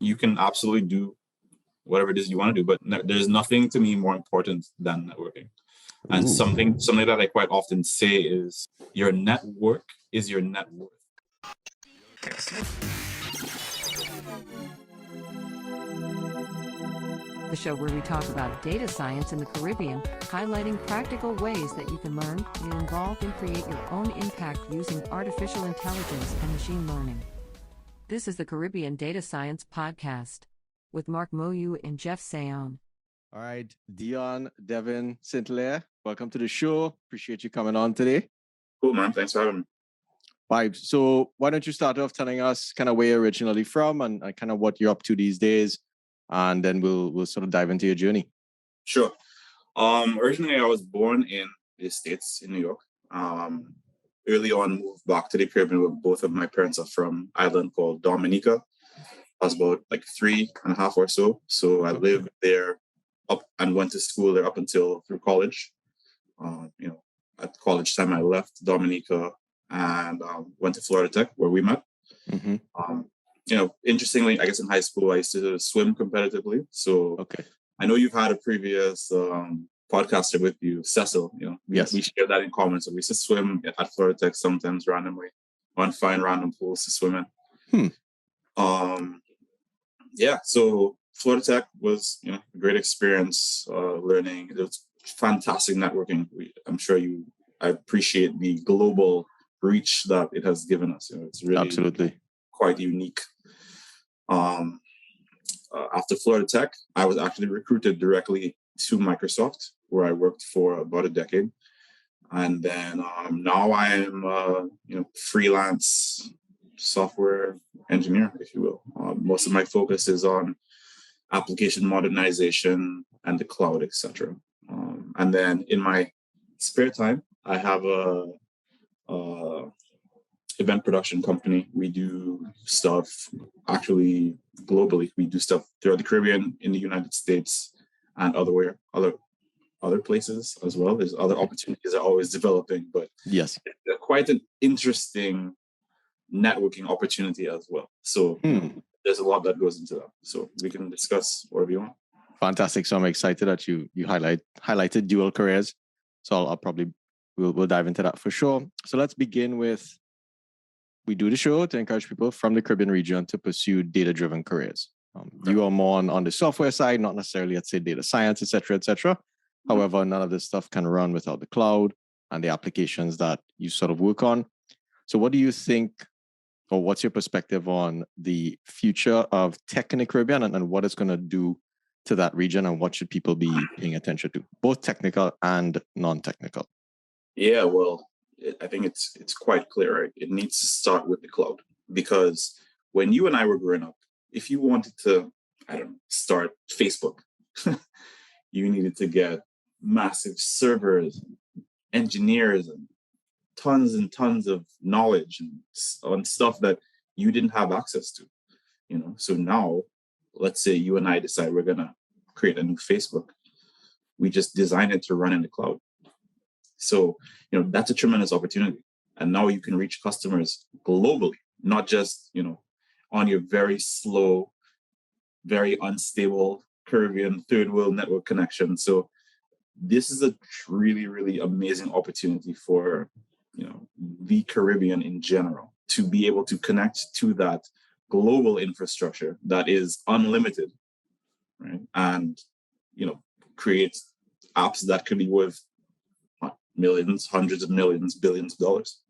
you can absolutely do whatever it is you want to do, but there's nothing to me more important than networking. And something that I quite often say is your network is your net worth. The show where we talk about data science in the Caribbean, highlighting practical ways that you can learn, get involved, and create your own impact using artificial intelligence and machine learning. This is the Caribbean Data Science Podcast with Mark Moyu and Jeff Sayon. All right, Dion, St. Hilaire, welcome to the show. Appreciate you coming on today. Cool, man. Thanks for having me. Vibes. So why don't you start off telling us kind of where you're originally from and kind of what you're up to these days, and then we'll sort of dive into your journey. Sure. Originally, I was born in the States, in New York. Early on, moved back to the Caribbean where both of my parents are from an island called Dominica. I was about like 3.5 or so. So I lived there up and went to school there up until through college. At college time, I left Dominica and went to Florida Tech where we met. Mm-hmm. Interestingly, I guess in high school, I used to swim competitively. So I know you've had a previous podcaster with you, Cecil. Yes, we share that in common. So we used to swim at Florida Tech sometimes randomly, find random pools to swim in. So Florida Tech was a great experience learning. It was fantastic networking. I appreciate the global reach that it has given us. It's really absolutely quite unique. After Florida Tech, I was actually recruited directly to Microsoft, where I worked for about a decade. And then now I am freelance software engineer, if you will. Most of my focus is on application modernization and the cloud, etc. And then in my spare time, I have a event production company. We do stuff actually globally. We do stuff throughout the Caribbean, in the United States, and other places as well. There's other opportunities are always developing, but yes, quite an interesting networking opportunity as well. So there's a lot that goes into that. So we can discuss whatever you want. Fantastic. So I'm excited that you highlighted dual careers. So I'll probably we'll dive into that for sure. So let's begin with, we do the show to encourage people from the Caribbean region to pursue data-driven careers. You are more on the software side, not necessarily, let's say, data science, et cetera, et cetera. However, none of this stuff can run without the cloud and the applications that you sort of work on. So what do you think, or what's your perspective on the future of tech in the Caribbean and what it's going to do to that region, and what should people be paying attention to, both technical and non-technical? Yeah, well, I think it's quite clear, right? It needs to start with the cloud, because when you and I were growing up, if you wanted to, start Facebook, you needed to get massive servers, engineers, and tons of knowledge on stuff that you didn't have access to. So now, let's say you and I decide we're gonna create a new Facebook. We just design it to run in the cloud. So, that's a tremendous opportunity. And now you can reach customers globally, not just, on your very slow, very unstable Caribbean third world network connection. So this is a really, really amazing opportunity for, the Caribbean in general to be able to connect to that global infrastructure that is unlimited, right? And, create apps that could be worth millions, hundreds of millions, billions of dollars.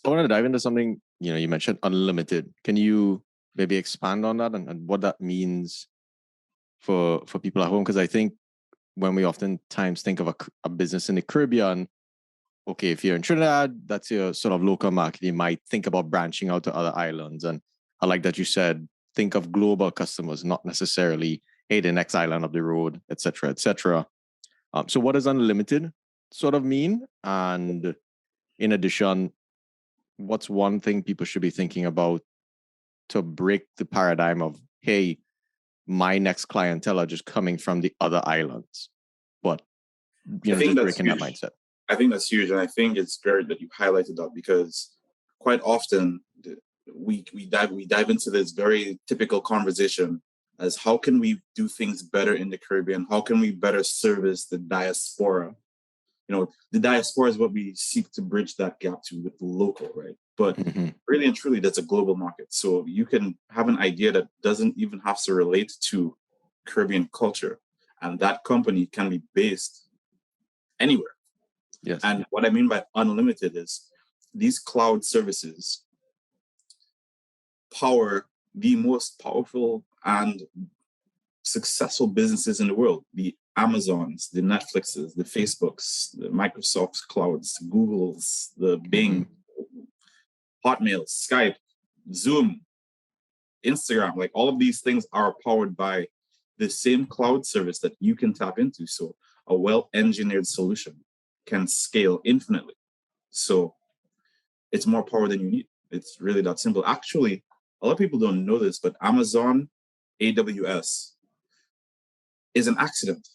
I want to dive into something, you mentioned unlimited. Can you maybe expand on that and what that means for people at home? Because I think when we oftentimes think of a business in the Caribbean, okay, if you're in Trinidad, that's your sort of local market. You might think about branching out to other islands. And I like that you said, think of global customers, not necessarily, hey, the next island up the road, et cetera, et cetera. So what does unlimited sort of mean? And in addition, what's one thing people should be thinking about to break the paradigm of, hey, my next clientele are just coming from the other islands, but just breaking that mindset? I think that's huge. And I think it's great that you highlighted that, because quite often we dive into this very typical conversation as how can we do things better in the Caribbean? How can we better service the diaspora? The diaspora is what we seek to bridge that gap to with the local, right? But really and truly, that's a global market. So you can have an idea that doesn't even have to relate to Caribbean culture, and that company can be based anywhere. Yes. And what I mean by unlimited is these cloud services power the most powerful and successful businesses in the world, the Amazons, the Netflixes, the Facebooks, the Microsoft clouds, Googles, the Bing, Hotmail, Skype, Zoom, Instagram, like all of these things are powered by the same cloud service that you can tap into. So a well-engineered solution can scale infinitely. So it's more power than you need. It's really that simple. Actually, a lot of people don't know this, but Amazon AWS is an accident.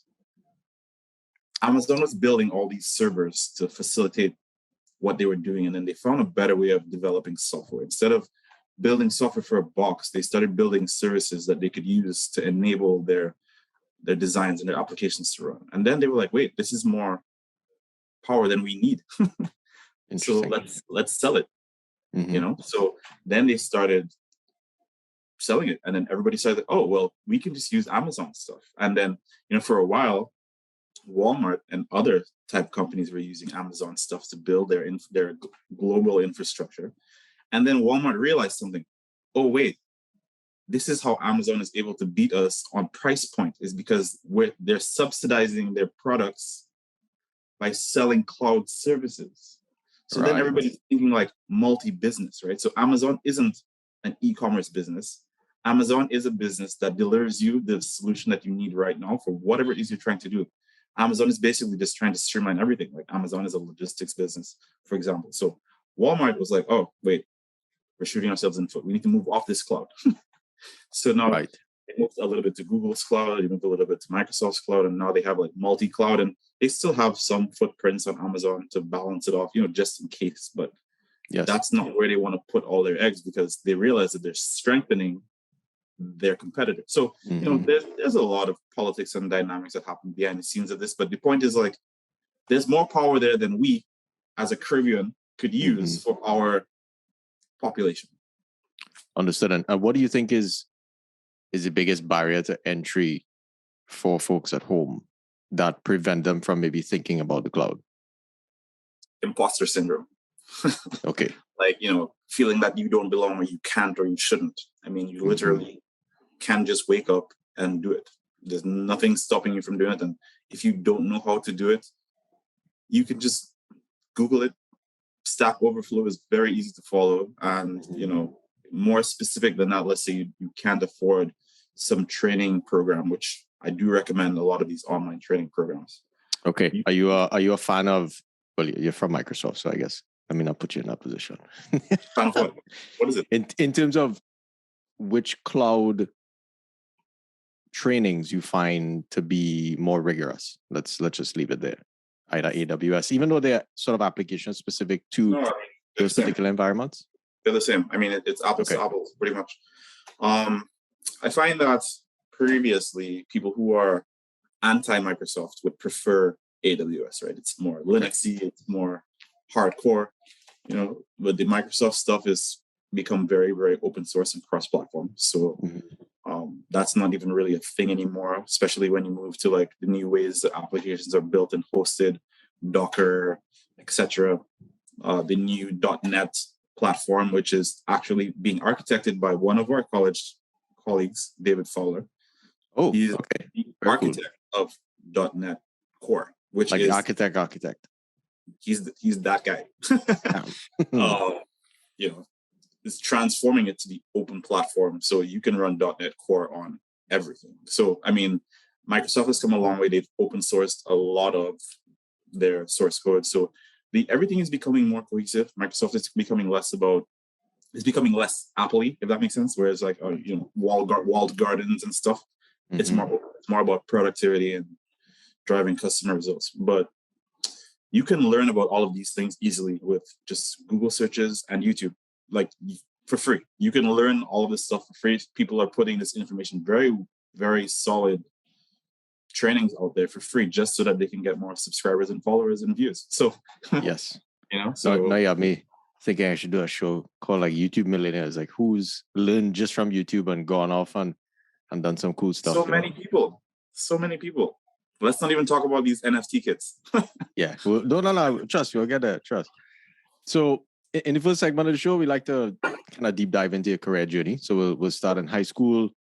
Amazon was building all these servers to facilitate what they were doing, and then they found a better way of developing software. Instead of building software for a box, they started building services that they could use to enable their designs and their applications to run. And then they were like, wait, this is more power than we need. So let's sell it. So then they started selling it, and then everybody started, oh well, we can just use Amazon stuff. And then for a while, Walmart and other type companies were using Amazon stuff to build their global infrastructure. And then Walmart realized something. Oh wait, this is how Amazon is able to beat us on price point, is because they're subsidizing their products by selling cloud services. So then everybody's thinking like multi-business, right? So Amazon isn't an e-commerce business. Amazon is a business that delivers you the solution that you need right now for whatever it is you're trying to do. Amazon is basically just trying to streamline everything. Like Amazon is a logistics business, for example. So Walmart was like, oh, wait, we're shooting ourselves in the foot. We need to move off this cloud. So now it moved a little bit to Google's cloud, it moved a little bit to Microsoft's cloud, and now they have like multi-cloud, and they still have some footprints on Amazon to balance it off, just in case. But that's not where they want to put all their eggs, because they realize that they're strengthening their competitor. So, there's a lot of politics and dynamics that happen behind the scenes of this. But the point is, like, there's more power there than we as a Caribbean could use for our population. Understood. And what do you think is the biggest barrier to entry for folks at home that prevent them from maybe thinking about the cloud? Imposter syndrome. Okay. Like, feeling that you don't belong, or you can't, or you shouldn't. I mean, you literally can just wake up and do it. There's nothing stopping you from doing it. And if you don't know how to do it, you can just Google it. Stack Overflow is very easy to follow. And, more specific than that, let's say you can't afford some training program, which I do recommend a lot of these online training programs. Okay. Are you a fan of, well, you're from Microsoft, so I guess, I'll put you in that position. Fan of what? What is it? In terms of which cloud trainings you find to be more rigorous, let's just leave it there. Either AWS, even though they're sort of application specific to those particular environments. They're the same. I mean, it's apples to apples, pretty much. I find that previously people who are anti-Microsoft would prefer AWS, right? It's more Linuxy, it's more hardcore, but the Microsoft stuff is become very, very open source and cross-platform. So that's not even really a thing anymore, especially when you move to like the new ways that applications are built and hosted, Docker, etc. The new .NET platform, which is actually being architected by one of our college colleagues, David Fowler. Oh, he's okay. the architect of .NET Core, which like is architect. He's that guy. It's transforming it to the open platform, so you can run .NET Core on everything. So, I mean, Microsoft has come a long way. They've open sourced a lot of their source code, so everything is becoming more cohesive. Microsoft is becoming less Apple-y, if that makes sense. Whereas like walled gardens and stuff, it's more about productivity and driving customer results. But you can learn about all of these things easily with just Google searches and YouTube. Like for free. You can learn all of this stuff for free. People are putting this information, very, very solid trainings out there for free, just so that they can get more subscribers and followers and views. So yes, so now you have me thinking I should do a show called like YouTube Millionaires, like who's learned just from YouTube and gone off and done some cool stuff. So many people. Let's not even talk about these NFT kits. Yeah, well, no, trust, you'll get that, trust. So in the first segment of the show, we like to kind of deep dive into your career journey. So we'll start in high school.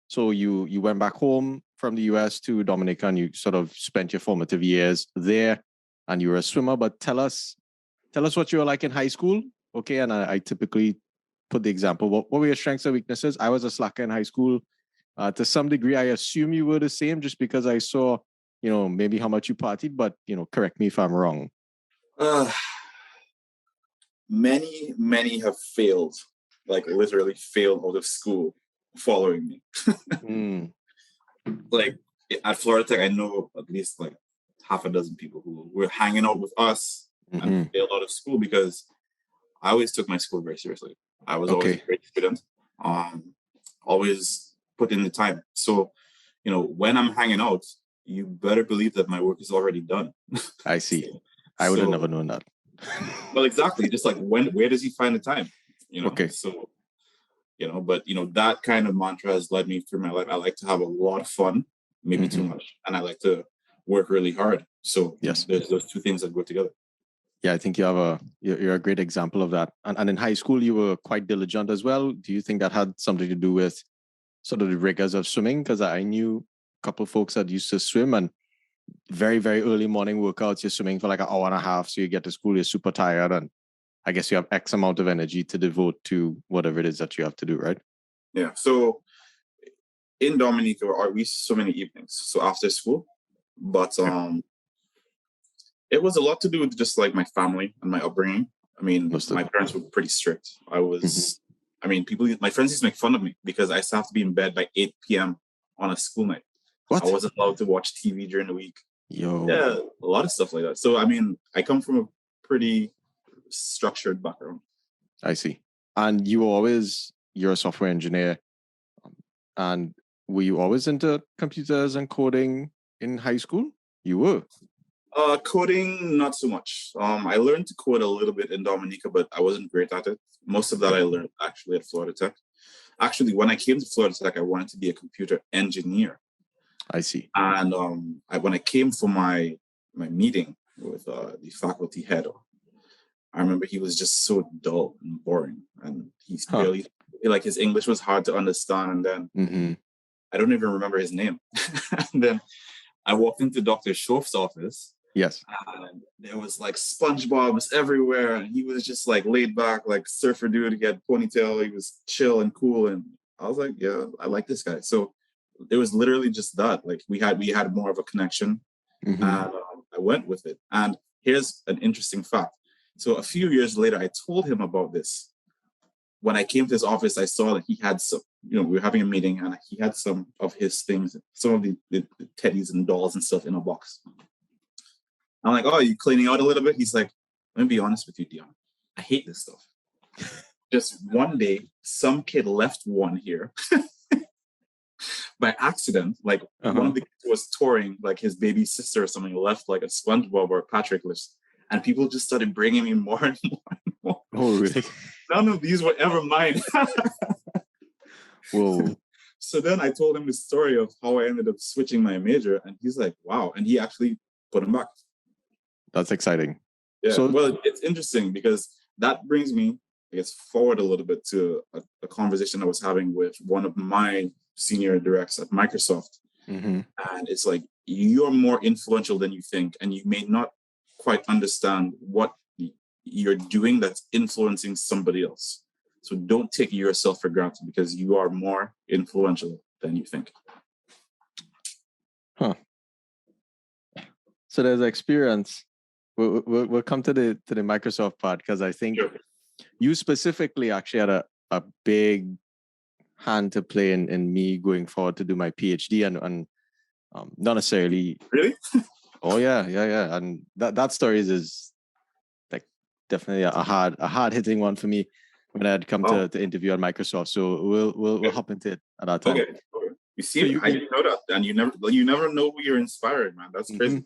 So you went back home from the US to Dominica, and you sort of spent your formative years there, and you were a swimmer. But tell us what you were like in high school. Okay, and I typically put the example. What were your strengths and weaknesses? I was a slacker in high school. To some degree, I assume you were the same, just because I saw, maybe how much you partied. But correct me if I'm wrong. Many have failed, like literally failed out of school following me. Like at Florida Tech, I know at least like half a dozen people who were hanging out with us and failed out of school, because I always took my school very seriously. I was always a great student, always put in the time. So, when I'm hanging out, you better believe that my work is already done. I see. I would have never known that. Well, exactly. Just like where does he find the time? Okay. So, but that kind of mantra has led me through my life. I like to have a lot of fun, maybe too much, and I like to work really hard. So yes, there's those two things that go together. Yeah, I think you're a great example of that. And in high school, you were quite diligent as well. Do you think that had something to do with sort of the rigors of swimming? Because I knew a couple of folks that used to swim, and very, very early morning workouts, you're swimming for like an hour and a half. So you get to school, you're super tired, and I guess you have X amount of energy to devote to whatever it is that you have to do, right? Yeah. So in Dominica, we used to swim in the evenings, so after school. But it was a lot to do with just like my family and my upbringing. I mean, my parents were pretty strict. I was, my friends used to make fun of me because I used to have to be in bed by 8 p.m. on a school night. What? I wasn't allowed to watch TV during the week. Yo. Yeah, a lot of stuff like that. So, I come from a pretty structured background. I see. And you're a software engineer. And were you always into computers and coding in high school? You were? Coding, not so much. I learned to code a little bit in Dominica, but I wasn't great at it. Most of that I learned actually at Florida Tech. Actually, when I came to Florida Tech, I wanted to be a computer engineer. I see. And when I came for my meeting with the faculty head, I remember he was just so dull and boring, and he's barely like his English was hard to understand. And then I don't even remember his name. And then I walked into Dr. Schoff's office. Yes. And there was like SpongeBob's everywhere, and he was just like laid back, like surfer dude. He had ponytail. He was chill and cool, and I was like, yeah, I like this guy. So it was literally just that. Like we had more of a connection, and I went with it. And here's an interesting fact. So a few years later, I told him about this. When I came to his office, I saw that he had some, we were having a meeting, and he had some of his things, some of the teddies and dolls and stuff in a box. I'm like, oh, are you cleaning out a little bit? He's like, let me be honest with you, Dion. I hate this stuff. Just one day, some kid left one here by accident. Like one of the kids was touring, like his baby sister or something left like a SpongeBob or a Patrick list. And people just started bringing me more and more and more. Oh, really? None of these were ever mine. Whoa. So then I told him the story of how I ended up switching my major. And he's like, wow. And he actually put him back. That's exciting. Yeah. So, well, it's interesting because that brings me, I guess, forward a little bit to a conversation I was having with one of my senior directs at Microsoft. And it's like, you're more influential than you think. And you may not quite understand what you're doing that's influencing somebody else. So don't take yourself for granted because you are more influential than you think. So there's experience. We'll come to the Microsoft part because I think you specifically actually had a big hand to play in me going forward to do my PhD and not necessarily. Really? Oh yeah. And that story is like definitely a hard hitting one for me. when I'd come to interview at Microsoft. So we'll hop into it at that time. Okay. You see, I didn't know that, and you never know who you're inspired, man. That's crazy.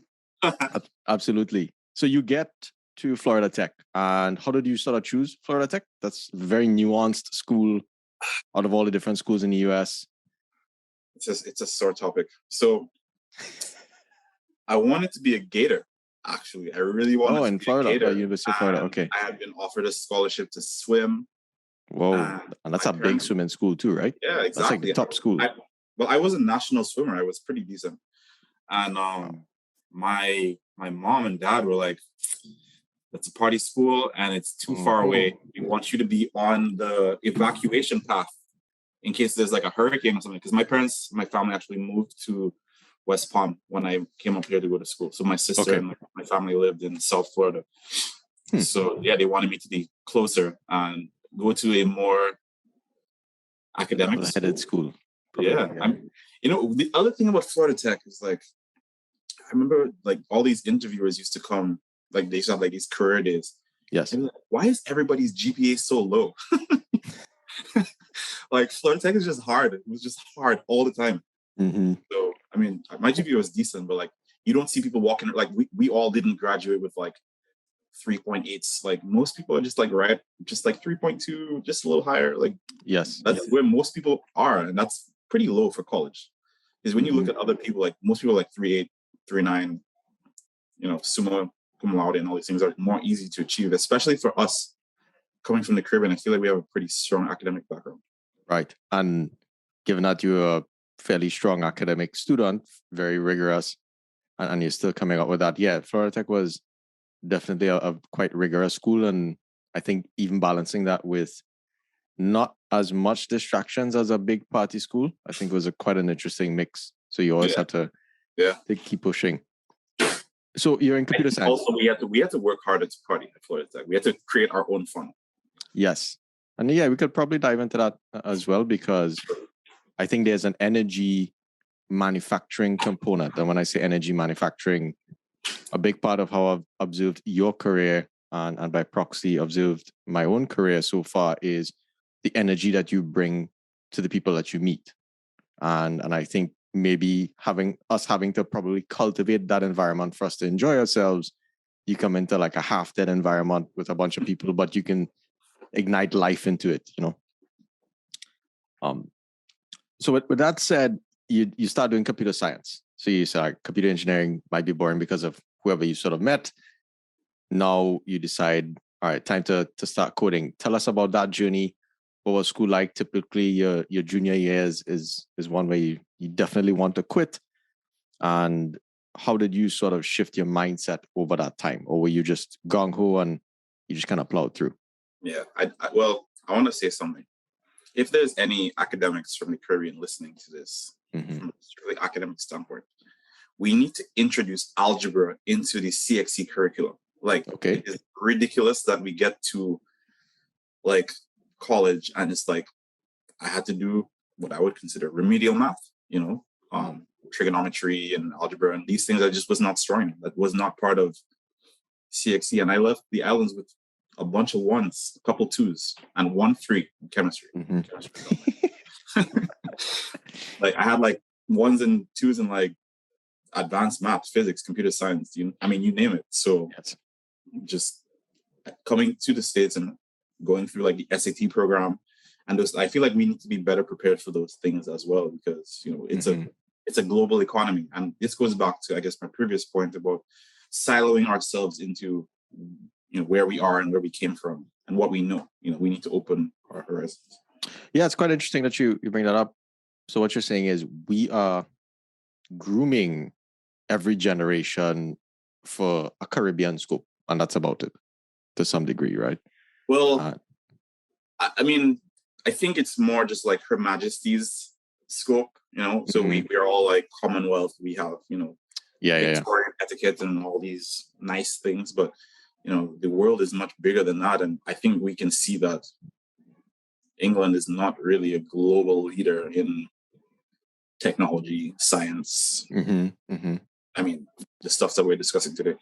Absolutely. So you get to Florida Tech, and how did you sort of choose Florida Tech? That's a very nuanced school out of all the different schools in the US. It's a sore topic. So I wanted to be a Gator. Actually, I really wanted to in be Florida, a Gator. University of Florida. Okay. I had been offered a scholarship to swim. Whoa, and that's a big swimming school too, right? Yeah, exactly. That's like the top school. I was a national swimmer. I was pretty decent. And my mom and dad were like, "It's a party school and it's too far away. We want you to be on the evacuation path in case there's like a hurricane or something." Because my family actually moved to West Palm when I came up here to go to school. So my sister and my family lived in South Florida. So yeah, they wanted me to be closer and go to a more academic school. Yeah. The other thing about Florida Tech is like, I remember like all these interviewers used to come, like they used to have like these career days. Yes. Like, why is everybody's GPA so low? Like Florida Tech is just hard. It was just hard all the time. So, I mean, my GPA was decent, but like, you don't see people walking, like we all didn't graduate with like 3.8s. Like most people are just like, just like 3.2, just a little higher. Like, yes, that's where most people are. And that's pretty low for college. Because when you look at other people, like most people are like 3.8, 3.9, summa cum laude and all these things are more easy to achieve, especially for us coming from the Caribbean. I feel like we have a pretty strong academic background. Right. And given that you're a fairly strong academic student, very rigorous, and you're still coming up with that. Yeah, Florida Tech was definitely a quite rigorous school. And I think even balancing that with not as much distractions as a big party school, I think was quite an interesting mix. So you always have to keep pushing. So you're in computer science. Also, we had to work harder to party at Florida Tech. We had to create our own fun. Yes. And yeah, we could probably dive into that as well, because I think there's an energy manufacturing component. And when I say energy manufacturing, a big part of how I've observed your career and by proxy observed my own career so far is the energy that you bring to the people that you meet. And I think maybe having to probably cultivate that environment for us to enjoy ourselves. You come into like a half-dead environment with a bunch of people, but you can ignite life into it, So with that said, you start doing computer science. So you say computer engineering might be boring because of whoever you sort of met. Now you decide, all right, time to start coding. Tell us about that journey. What was school like? Typically, your junior years is one where you definitely want to quit. And how did you sort of shift your mindset over that time? Or were you just gung-ho and you just kind of plowed through? Yeah, I want to say something. If there's any academics from the Caribbean listening to this, from a strictly academic standpoint, we need to introduce algebra into the CXC curriculum. Like, it is ridiculous that we get to like college and it's like I had to do what I would consider remedial math, trigonometry and algebra and these things I just was not strong in. That was not part of CXC, and I left the islands with a bunch of ones, a couple twos, and 1-3 in chemistry. Like I had like ones and twos in like advanced maths, physics, computer science. You name it. So just coming to the States and going through like the SAT program, and I feel like we need to be better prepared for those things as well, because it's a global economy, and this goes back to, I guess, my previous point about siloing ourselves into where we are and where we came from and what we know. We need to open our horizons. Yeah, it's quite interesting that you bring that up. So what you're saying is we are grooming every generation for a Caribbean scope, and that's about it to some degree, right? Well, I think it's more just like Her Majesty's scope, so we are all like Commonwealth. We have, Victorian etiquette and all these nice things, but the world is much bigger than that. And I think we can see that England is not really a global leader in technology, science. I mean, the stuff that we're discussing today.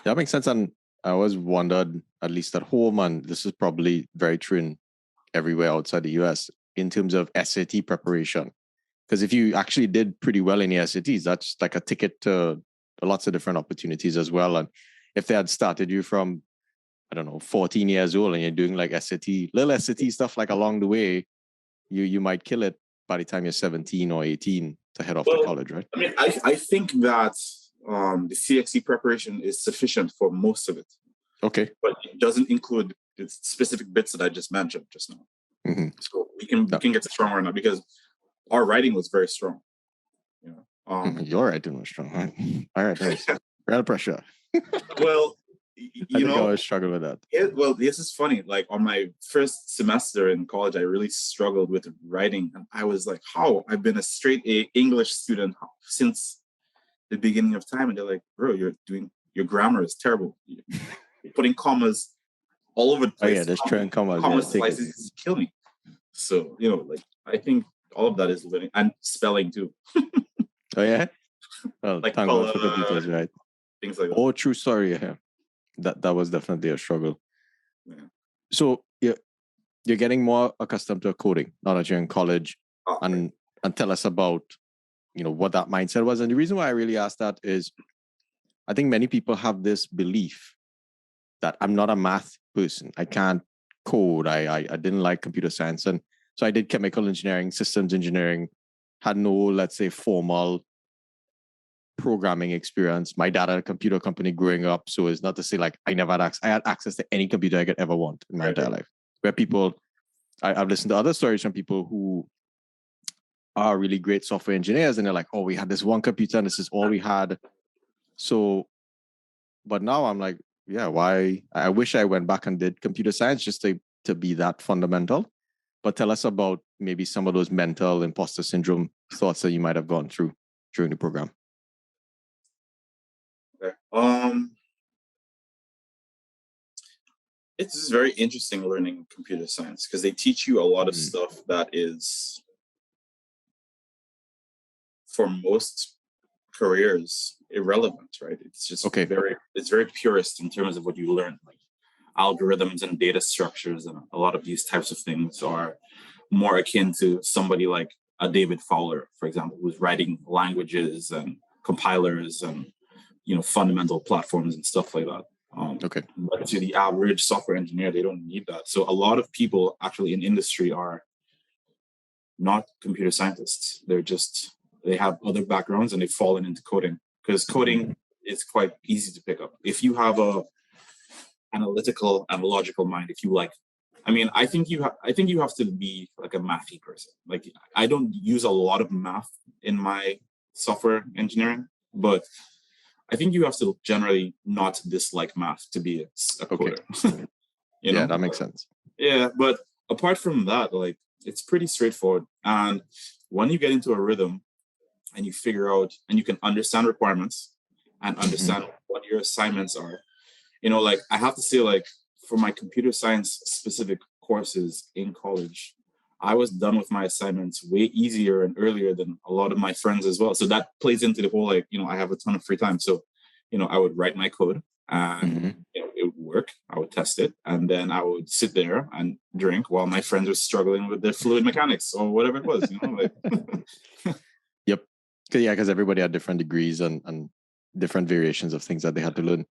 That makes sense. And I always wondered, at least at home, and this is probably very true in everywhere outside the US in terms of SAT preparation. Because if you actually did pretty well in the SATs, that's like a ticket to lots of different opportunities as well. And if they had started you from, I don't know, 14 years old and you're doing like little SAT stuff like along the way, you might kill it by the time you're 17 or 18 to head off to college, right? I mean, I think that the CXC preparation is sufficient for most of it. Okay. But it doesn't include the specific bits that I just mentioned just now. Mm-hmm. So we can get stronger or not, because our writing was very strong. You know, your writing was strong. Right? All right, nice. Real pressure. Well, I always struggle with that. Well, this is funny. Like on my first semester in college, I really struggled with writing, and I was like, "How? I've been a straight A English student since the beginning of time," and they're like, "Bro, your grammar is terrible. You're putting commas all over the place. Oh yeah, there's trend commas. Comma slices kill me." So like I think all of that is learning, and spelling too. Oh yeah. Well, like thank God for computers, right? Things like that. Oh, true story. Yeah. That was definitely a struggle. Yeah. So you're getting more accustomed to coding now that you're in college, and tell us about what that mindset was. And the reason why I really asked that is, I think many people have this belief that I'm not a math person. I can't code. I didn't like computer science, and so I did chemical engineering, systems engineering. Had no, let's say, formal programming experience. My dad had a computer company growing up, so it's not to say like I never had access. I had access to any computer I could ever want in my entire life. Where people, I've listened to other stories from people who are really great software engineers, and they're like, "Oh, we had this one computer, and this is all we had." So, but now I'm like, yeah, why? I wish I went back and did computer science just to be that fundamental. But tell us about maybe some of those mental imposter syndrome thoughts that you might have gone through during the program. Okay. It's very interesting learning computer science because they teach you a lot of stuff that is, for most careers, irrelevant, right? It's just it's very purist in terms of what you learn, like algorithms and data structures, and a lot of these types of things are more akin to somebody like a David Fowler, for example, who's writing languages and compilers and fundamental platforms and stuff like that. But to the average software engineer, they don't need that. So a lot of people actually in industry are not computer scientists. They have other backgrounds and they've fallen into coding, because coding is quite easy to pick up. If you have a analytical and logical mind, I think you have to be like a mathy person. Like, I don't use a lot of math in my software engineering, but I think you have to generally not dislike math to be a coder. Yeah, that makes sense. Yeah, but apart from that, like, it's pretty straightforward. And when you get into a rhythm and you figure out and you can understand requirements and understand what your assignments are, like, I have to say, like, for my computer science specific courses in college, I was done with my assignments way easier and earlier than a lot of my friends as well. So that plays into the whole, like, I have a ton of free time. So, I would write my code and it would work. I would test it. And then I would sit there and drink while my friends were struggling with their fluid mechanics or whatever it was, like. Yep. Because everybody had different degrees and different variations of things that they had to learn.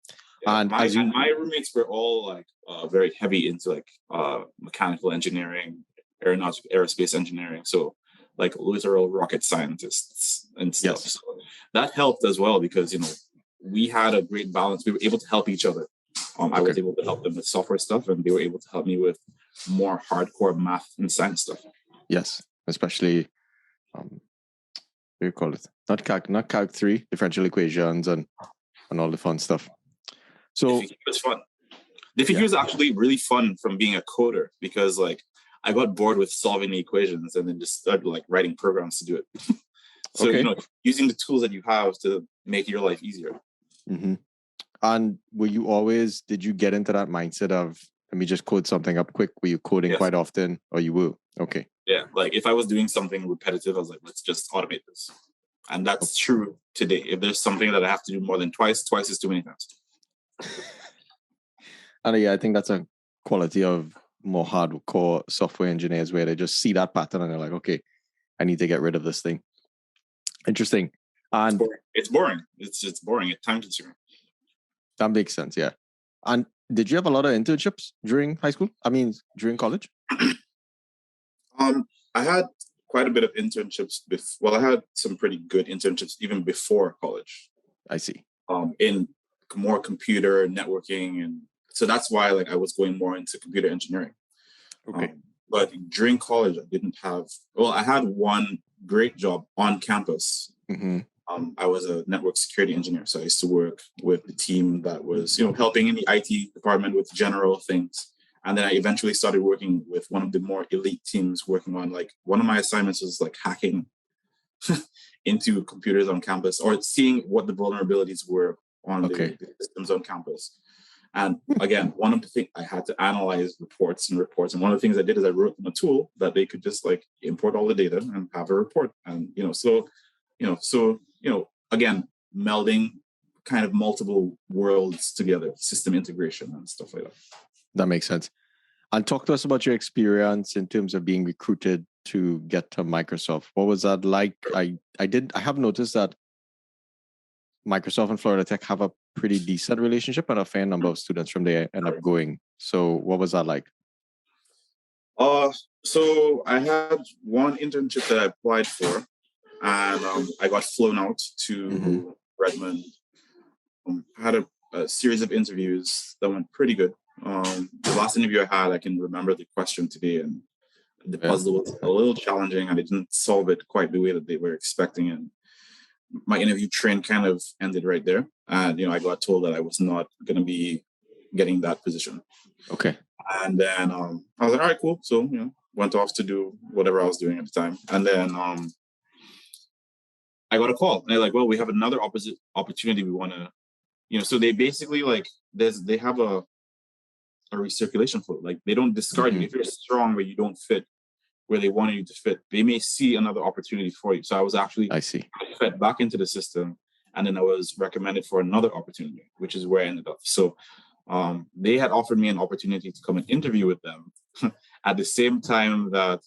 Yeah, and my roommates were all like very heavy into like mechanical engineering, aerospace engineering. So like literal rocket scientists and stuff. Yes. So that helped as well because, we had a great balance. We were able to help each other. I was able to help them with software stuff, and they were able to help me with more hardcore math and science stuff. Yes, especially, what do you call it? Not Calc 3, differential equations and all the fun stuff. So it was fun. The figure is actually really fun from being a coder because, like, I got bored with solving the equations and then just started like writing programs to do it. So using the tools that you have to make your life easier. Mm-hmm. And did you get into that mindset of, let me just code something up quick? Were you coding quite often, or you will? Okay. Yeah, like if I was doing something repetitive, I was like, let's just automate this. And that's true today. If there's something that I have to do more than twice is too many times. And I think that's a quality of more hardcore software engineers where they just see that pattern and they're like, okay, I need to get rid of this thing. Interesting. And it's boring. It's boring. It's time consuming. That makes sense. Yeah. And did you have a lot of internships during high school? I mean, during college? I had quite a bit of internships. I had some pretty good internships even before college. I see. In more computer networking, and so that's why I was going more into computer engineering. Okay. But during college, I didn't have. Well, I had one great job on campus. Mm-hmm. I was a network security engineer, so I used to work with the team that was, helping in the IT department with general things. And then I eventually started working with one of the more elite teams, working on one of my assignments was hacking into computers on campus or seeing what the vulnerabilities were on the systems on campus. And again, one of the things I had to analyze reports. And one of the things I did is I wrote them a tool that they could just import all the data and have a report. And, again, melding kind of multiple worlds together, system integration and stuff like that. That makes sense. And talk to us about your experience in terms of being recruited to get to Microsoft. What was that like? I have noticed that Microsoft and Florida Tech have a pretty decent relationship and a fair number of students from there end up going. So what was that like? So I had one internship that I applied for, and I got flown out to Redmond. I had a series of interviews that went pretty good. The last interview I had, I can remember the question today, and the puzzle was a little challenging, and I didn't solve it quite the way that they were expecting. And my interview train kind of ended right there. And, I got told that I was not going to be getting that position. Okay. And then I was like, all right, cool. So, went off to do whatever I was doing at the time. And then I got a call. And they're like, well, we have another opportunity we want to, so they basically they have a recirculation flow. They don't discard you. If you're strong but you don't fit where they wanted you to fit, they may see another opportunity for you. So I was actually fed back into the system, and then I was recommended for another opportunity, which is where I ended up. So they had offered me an opportunity to come and interview with them at the same time that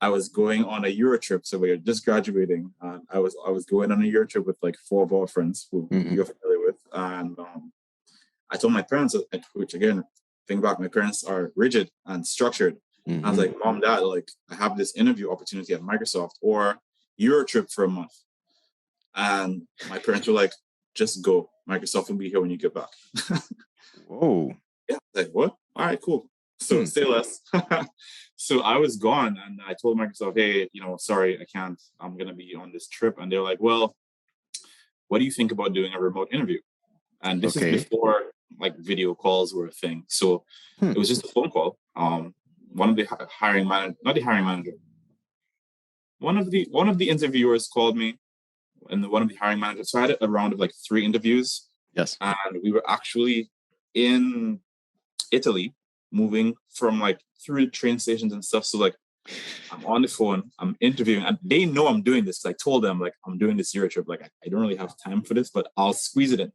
I was going on a Euro trip. So we were just graduating. I was going on a Euro trip with 4 of our friends who you're familiar with. And I told my parents, which again, think back, my parents are rigid and structured. I was like, Mom, Dad, I have this interview opportunity at Microsoft or Euro trip for a month. And my parents were like, just go. Microsoft will be here when you get back. Whoa. Yeah. What? All right, cool. So say less. So I was gone, and I told Microsoft, hey, sorry, I can't. I'm going to be on this trip. And they're like, well, what do you think about doing a remote interview? And this is before video calls were a thing. So it was just a phone call. One of the hiring manager, not the hiring manager, one of the interviewers called me, and one of the hiring managers. So I had a round of 3 interviews. Yes. And we were actually in Italy, moving from through the train stations and stuff. So I'm on the phone, I'm interviewing, and they know I'm doing this. I told them I'm doing this Euro trip. I don't really have time for this, but I'll squeeze it in.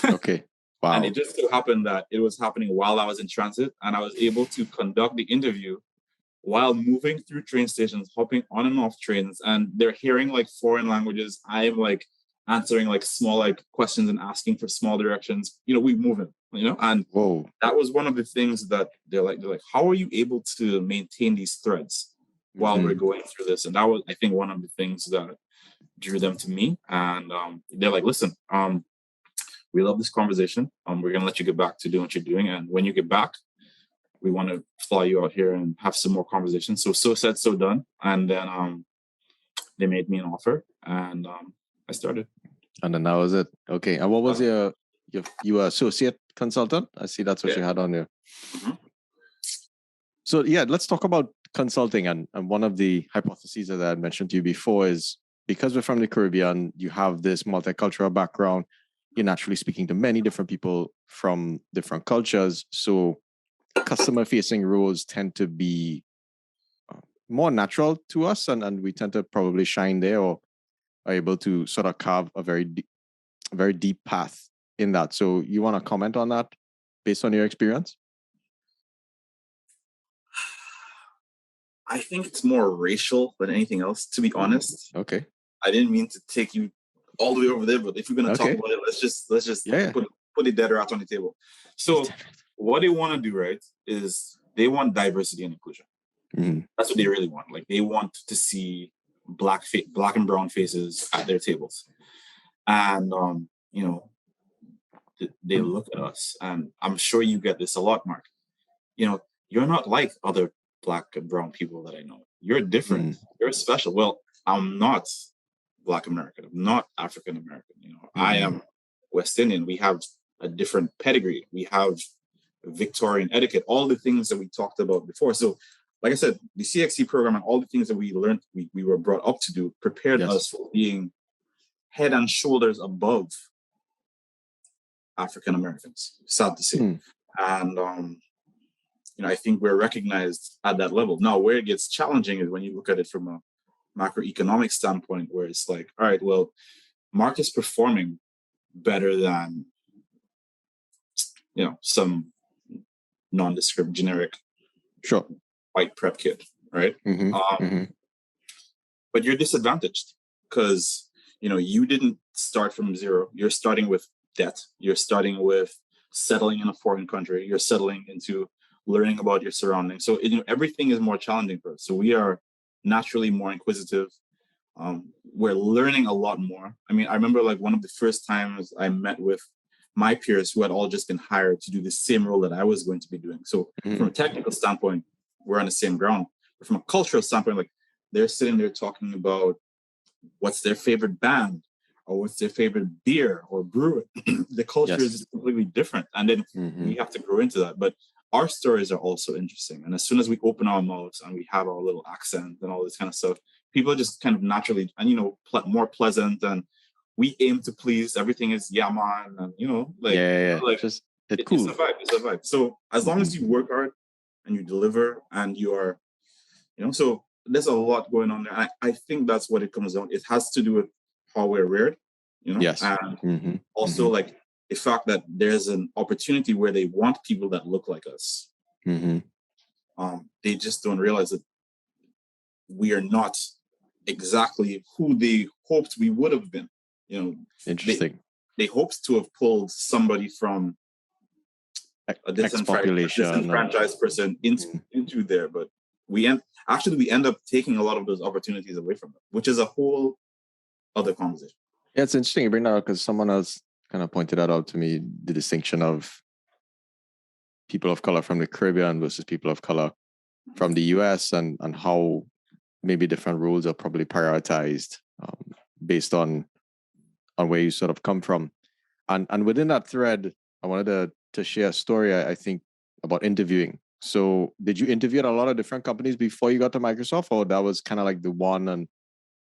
Okay. Wow. And it just so happened that it was happening while I was in transit, and I was able to conduct the interview while moving through train stations, hopping on and off trains, and they're hearing foreign languages. I'm answering small questions and asking for small directions. We moving, and that was one of the things that they're like, how are you able to maintain these threads while we're going through this? And that was, I think, one of the things that drew them to me. And they're like, listen, we love this conversation. We're going to let you get back to doing what you're doing. And when you get back, we want to fly you out here and have some more conversations. So said, so done. And then they made me an offer, and I started. And then that was it. Okay. And what was you were associate consultant? I see that's what you had on there. So let's talk about consulting. And one of the hypotheses that I had mentioned to you before is because we're from the Caribbean, you have this multicultural background. You're naturally speaking to many different people from different cultures. So customer-facing roles tend to be more natural to us, and we tend to probably shine there or are able to sort of carve a very deep path in that. So you want to comment on that based on your experience? I think it's more racial than anything else, to be honest. Okay. I didn't mean to take you all the way over there, but if you're going to talk about it, let's just put it dead or out on the table. So what they want to do, right, is they want diversity and inclusion. Mm-hmm. That's what they really want. Like, they want to see black and brown faces at their tables. And, you know, they look at us, and I'm sure you get this a lot, Mark. You know, you're not like other black and brown people that I know. You're different. Mm-hmm. You're special. Well, I'm not Black American. I'm not African American. You know, mm-hmm. I am West Indian. We have a different pedigree. We have Victorian etiquette, all the things that we talked about before. So, like I said, the CXC program and all the things that we learned, we were brought up to do, prepared us for being head and shoulders above African Americans, sad to say. And, you know, I think we're recognized at that level. Now, where it gets challenging is when you look at it from a macroeconomic standpoint, where it's like, all right, well, Mark is performing better than, you know, some nondescript, generic, white prep kid, right? Mm-hmm. But you're disadvantaged because, you know, you didn't start from zero. You're starting with debt. You're starting with settling in a foreign country. You're settling into learning about your surroundings. So, you know, everything is more challenging for us. So we are naturally more inquisitive. We're learning a lot more. I mean, I remember like one of the first times I met with my peers who had all just been hired to do the same role that I was going to be doing. So from a technical standpoint, we're on the same ground. But from a cultural standpoint, like they're sitting there talking about what's their favorite band or what's their favorite beer or brew. The culture is completely different. And then we have to grow into that. But our stories are also interesting. And as soon as we open our mouths and we have our little accent and all this kind of stuff, people are just kind of naturally, and, you know, more pleasant, and we aim to please. Everything is man, and, you know, like, like just it's cool. It's a vibe. So as long as you work hard and you deliver and you are, you know, so there's a lot going on there. I think that's what it comes down. It has to do with how we're reared, you know, and also like the fact that there's an opportunity where they want people that look like us. They just don't realize that we are not exactly who they hoped we would have been. You know, interesting. They hoped to have pulled somebody from a disenfranchised person into there, but we end up taking a lot of those opportunities away from them, which is a whole other conversation. Yeah, it's interesting you bring that up because someone else kind of pointed that out to me, the distinction of people of color from the Caribbean versus people of color from the US, and how maybe different roles are probably prioritized based on where you sort of come from. And within that thread, I wanted to share a story, I think, about interviewing. So did you interview at a lot of different companies before you got to Microsoft, or that was kind of like the one, and,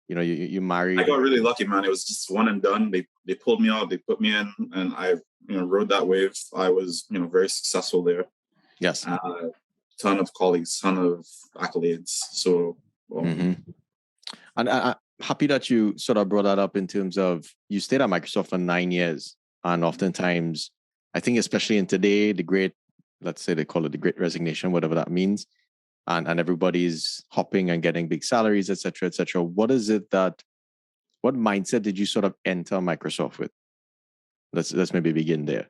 you know, you married? I got really lucky, man. It was just one and done. They pulled me out, they put me in, and I, you know, rode that wave. I was, you know, very successful there. Yes. Ton of colleagues, ton of accolades. So, and I'm happy that you sort of brought that up in terms of you stayed at Microsoft for 9 years. And oftentimes, I think especially in today, the great, let's say they call it the great resignation, whatever that means, and everybody's hopping and getting big salaries, et cetera, et cetera. What mindset did you sort of enter Microsoft with? Let's maybe begin there.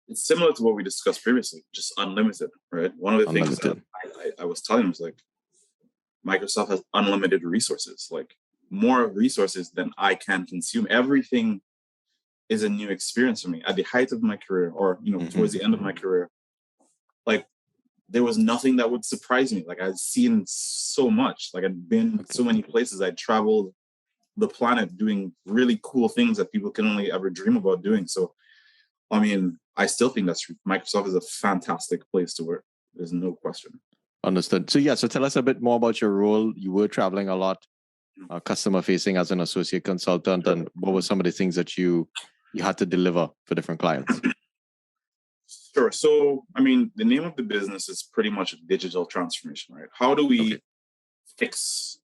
It's similar to what we discussed previously, just unlimited, right? One of the things that I was telling them was like, Microsoft has unlimited resources, like more resources than I can consume. Everything is a new experience for me. At the height of my career, or, you know, towards the end of my career, like there was nothing that would surprise me. Like I'd seen so much, like I'd been so many places. I'd traveled the planet doing really cool things that people can only ever dream about doing. So, I mean, I still think that's true. Microsoft is a fantastic place to work. There's no question. Understood. So tell us a bit more about your role. You were traveling a lot, customer facing as an associate consultant, and what were some of the things that you had to deliver for different clients? Sure. So, I mean, the name of the business is pretty much digital transformation, right? How do we fix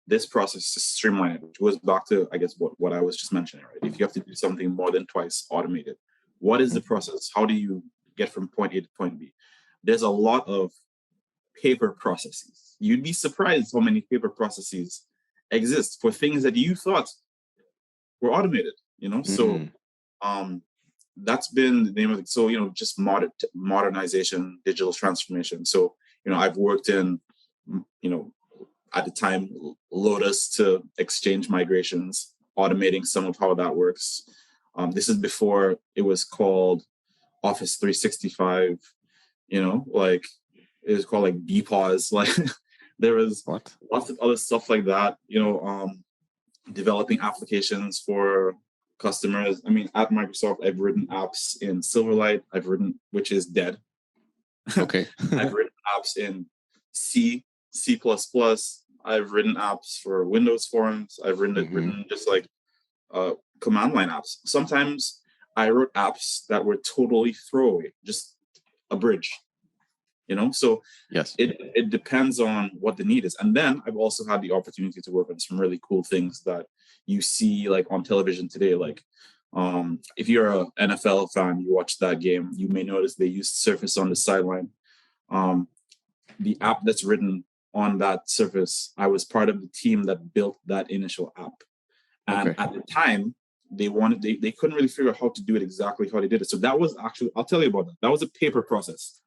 this process to streamline it? Which goes back to, I guess, what I was just mentioning, right? If you have to do something more than twice automated, what is the process? How do you get from point A to point B? There's a lot of paper processes. You'd be surprised how many paper processes exist for things that you thought were automated, So that's been the name of it. So, just modernization, digital transformation. So, I've worked in, at the time, Lotus to Exchange migrations, automating some of how that works. This is before it was called Office 365, like it was called like BPAWS. Like there was lots of other stuff like that, developing applications for customers. I mean, at Microsoft, I've written apps in Silverlight, which is dead. Okay. I've written apps in C, C++. I've written apps for Windows forms. I've written just like command line apps. Sometimes I wrote apps that were totally throwaway, just a bridge, So yes, it depends on what the need is. And then I've also had the opportunity to work on some really cool things that you see like on television today. Like if you're an NFL fan, you watch that game, you may notice they use Surface on the sideline. The app that's written on that Surface, I was part of the team that built that initial app. And at the time, they couldn't really figure out how to do it exactly how they did it. So that was actually, I'll tell you about that. That was a paper process.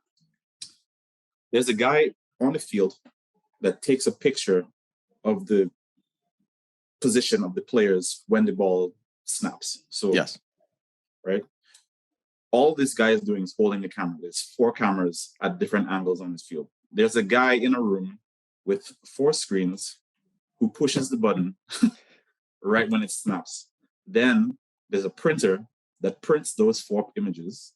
There's a guy on the field that takes a picture of the position of the players when the ball snaps. So, yes, right? All this guy is doing is holding the camera. There's 4 cameras at different angles on this field. There's a guy in a room with 4 screens who pushes the button right when it snaps. Then there's a printer that prints those 4 images.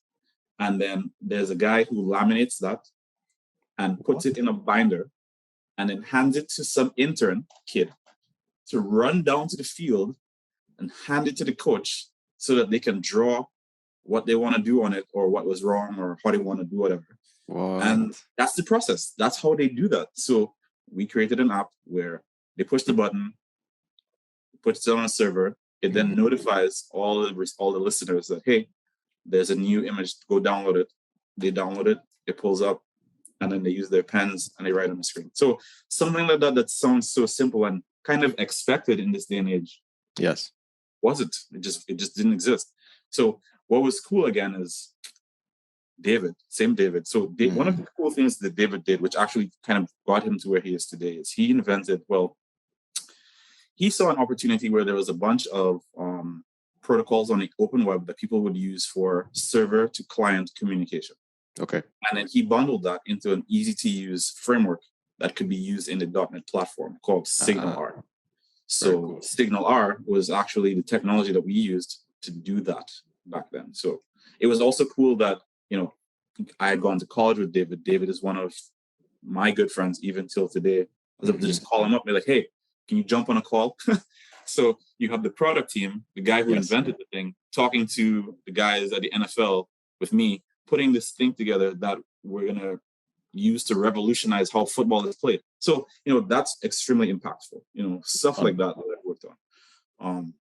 And then there's a guy who laminates that and puts it in a binder and then hands it to some intern kid to run down to the field and hand it to the coach so that they can draw what they want to do on it or what was wrong or how they want to do whatever. And that's the process. That's how they do that. So we created an app where they push the button, puts it on a server. It then notifies all the listeners that, hey, there's a new image, go download it. They download it, it pulls up, and then they use their pens and they write on the screen. So something like that sounds so simple and kind of expected in this day and age. Yes. Wasn't. It just didn't exist. So what was cool again is David. So one of the cool things that David did, which actually kind of got him to where he is today, is he saw an opportunity where there was a bunch of protocols on the open web that people would use for server to client communication. Okay. And then he bundled that into an easy-to-use framework that could be used in the .NET platform called SignalR. So cool. SignalR was actually the technology that we used to do that back then. So it was also cool that, I had gone to college with David. David is one of my good friends even till today. I was able to just call him up and be like, hey, can you jump on a call? So you have the product team, the guy who invented the thing, talking to the guys at the NFL with me, putting this thing together that we're going to use to revolutionize how football is played. So, that's extremely impactful, stuff like that I've worked on.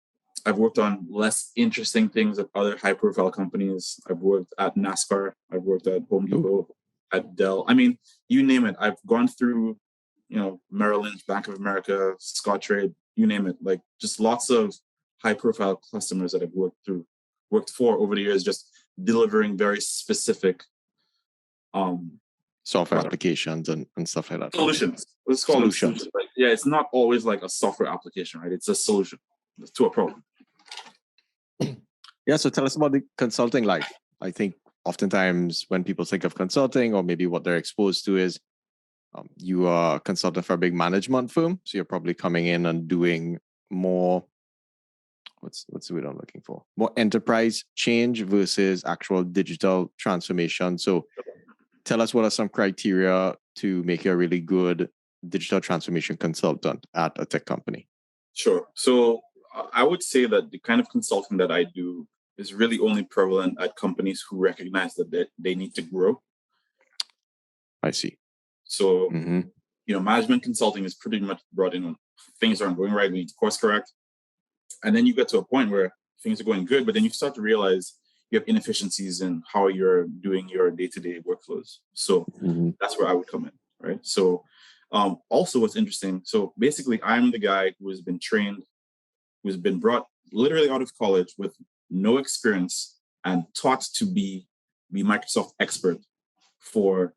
I've worked on less interesting things at other high profile companies. I've worked at NASCAR. I've worked at Home Depot, at Dell. I mean, you name it. I've gone through, Merrill Lynch, Bank of America, Scottrade, you name it. Like just lots of high profile customers that I've worked for over the years, just delivering very specific software applications and stuff like that. Solutions. Let's call them solutions. Right? Yeah, it's not always like a software application, right? It's a solution to a problem. Yeah, so tell us about the consulting life. I think oftentimes when people think of consulting, or maybe what they're exposed to is you are a consultant for a big management firm. So you're probably coming in and doing more, what's the word I'm looking for? More enterprise change versus actual digital transformation. So tell us what are some criteria to make you a really good digital transformation consultant at a tech company? Sure. So I would say that the kind of consulting that I do is really only prevalent at companies who recognize that they need to grow. I see. So, management consulting is pretty much brought in when things aren't going right, we need to course correct. And then you get to a point where things are going good, but then you start to realize you have inefficiencies in how you're doing your day-to-day workflows. So that's where I would come in. right? So also what's interesting, so basically I'm the guy who has been trained, who's been brought literally out of college with no experience and taught to be Microsoft expert for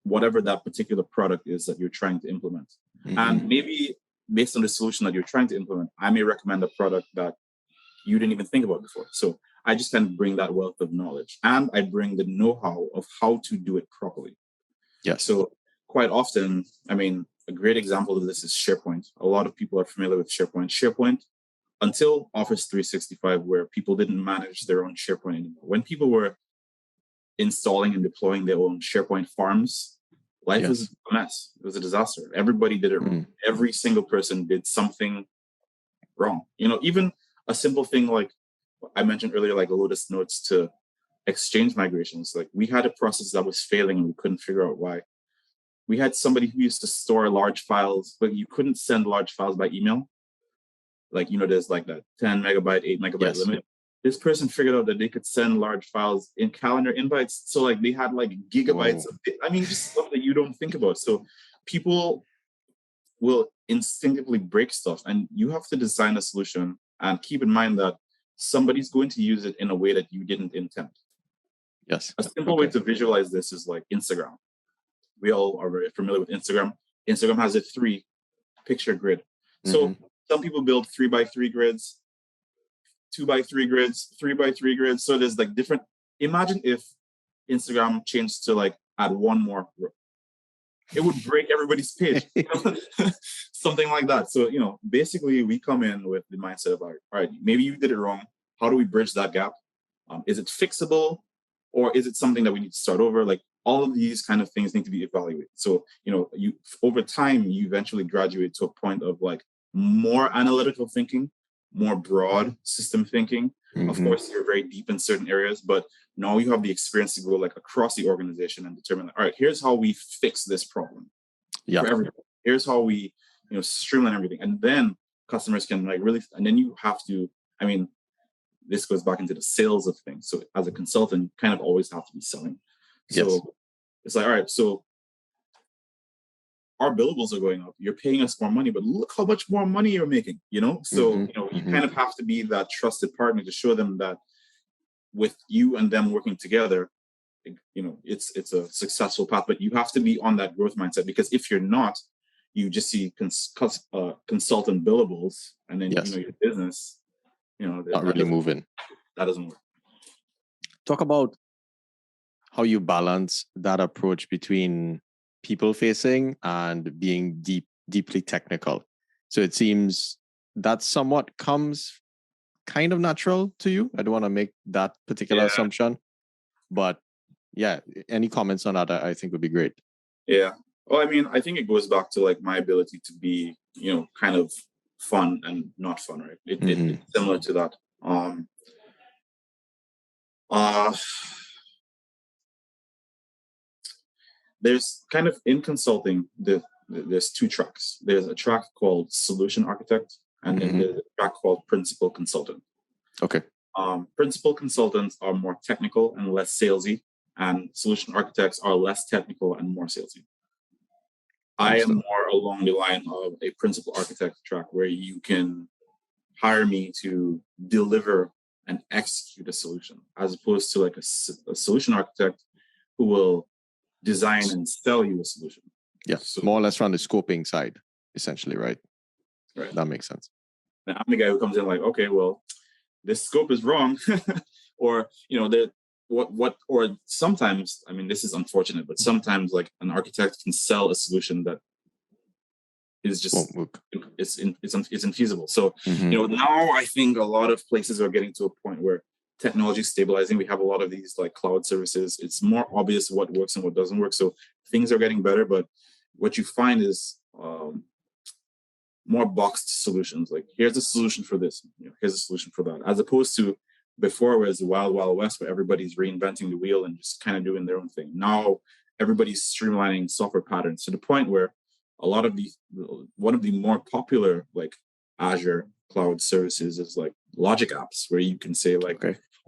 whatever that particular product is that you're trying to implement. And maybe based on the solution that you're trying to implement, I may recommend a product that you didn't even think about before. So I just kind of bring that wealth of knowledge, and I bring the know-how of how to do it properly. Yes. So quite often, I mean, a great example of this is SharePoint. A lot of people are familiar with SharePoint. SharePoint, until Office 365, where people didn't manage their own SharePoint anymore. When people were installing and deploying their own SharePoint farms, life was a mess. It was a disaster. Everybody did it wrong. Every single person did something wrong. You know, even a simple thing like I mentioned earlier, like Lotus Notes to Exchange migrations. Like we had a process that was failing and we couldn't figure out why. We had somebody who used to store large files, but you couldn't send large files by email. Like, you know, there's like that 10 megabyte, 8 megabyte limit. This person figured out that they could send large files in calendar invites. So like they had like gigabytes of, I mean, just stuff that you don't think about. So people will instinctively break stuff, and you have to design a solution and keep in mind that somebody's going to use it in a way that you didn't intend. Yes. A simple way to visualize this is like Instagram. We all are very familiar with Instagram. Instagram has a 3-picture grid. So some people build 3x3 grids, 2x3 grids, 3x3 grids. So there's like different. Imagine if Instagram changed to like add one more row. It would break everybody's page. You know? Something like that. So, you know, basically we come in with the mindset of like, all right, maybe you did it wrong. How do we bridge that gap? Is it fixable, or is it something that we need to start over? Like all of these kind of things need to be evaluated. So, you know, you over time, you eventually graduate to a point of like more analytical thinking, more broad system thinking. Of course, you're very deep in certain areas, but now you have the experience to go like across the organization and determine, all right, here's how we fix this problem for everyone. Here's how we, you know, streamline everything. And then customers can like really, and then you have to, I mean, this goes back into the sales of things. So as a consultant, you kind of always have to be selling. So it's like, all right, so our billables are going up. You're paying us more money, but look how much more money you're making, you know? So, you know, you kind of have to be that trusted partner to show them that with you and them working together, you know, it's a successful path, but you have to be on that growth mindset, because if you're not, you just see consultant billables, and then, you know, your business, you know, not really moving. That doesn't work. Talk about how you balance that approach between people facing and being deeply technical. So it seems that somewhat comes kind of natural to you. I don't want to make that particular assumption, but yeah, any comments on that I think would be great. Yeah. Well, I mean, I think it goes back to like my ability to be, you know, kind of fun and not fun, right? It's similar to that. There's kind of in consulting, there's 2 tracks. There's a track called solution architect, and then there's a track called principal consultant. Okay. Principal consultants are more technical and less salesy, and solution architects are less technical and more salesy. I am more along the line of a principal architect track, where you can hire me to deliver and execute a solution, as opposed to like a solution architect who will design and sell you a solution. Yeah, so, more or less from the scoping side, essentially, right? Right. That makes sense. Now, I'm the guy who comes in like, okay, well, this scope is wrong, or, you know, or sometimes, I mean, this is unfortunate, but sometimes like an architect can sell a solution that is just, it's infeasible. So, you know, now I think a lot of places are getting to a point where technology is stabilizing. We have a lot of these like cloud services. It's more obvious what works and what doesn't work. So things are getting better, but what you find is more boxed solutions. Like, here's a solution for this, you know, here's a solution for that, as opposed to before, where it's the wild west, where everybody's reinventing the wheel and just kind of doing their own thing. Now everybody's streamlining software patterns to the point where a lot of these, one of the more popular like Azure cloud services is like logic apps, where you can say like,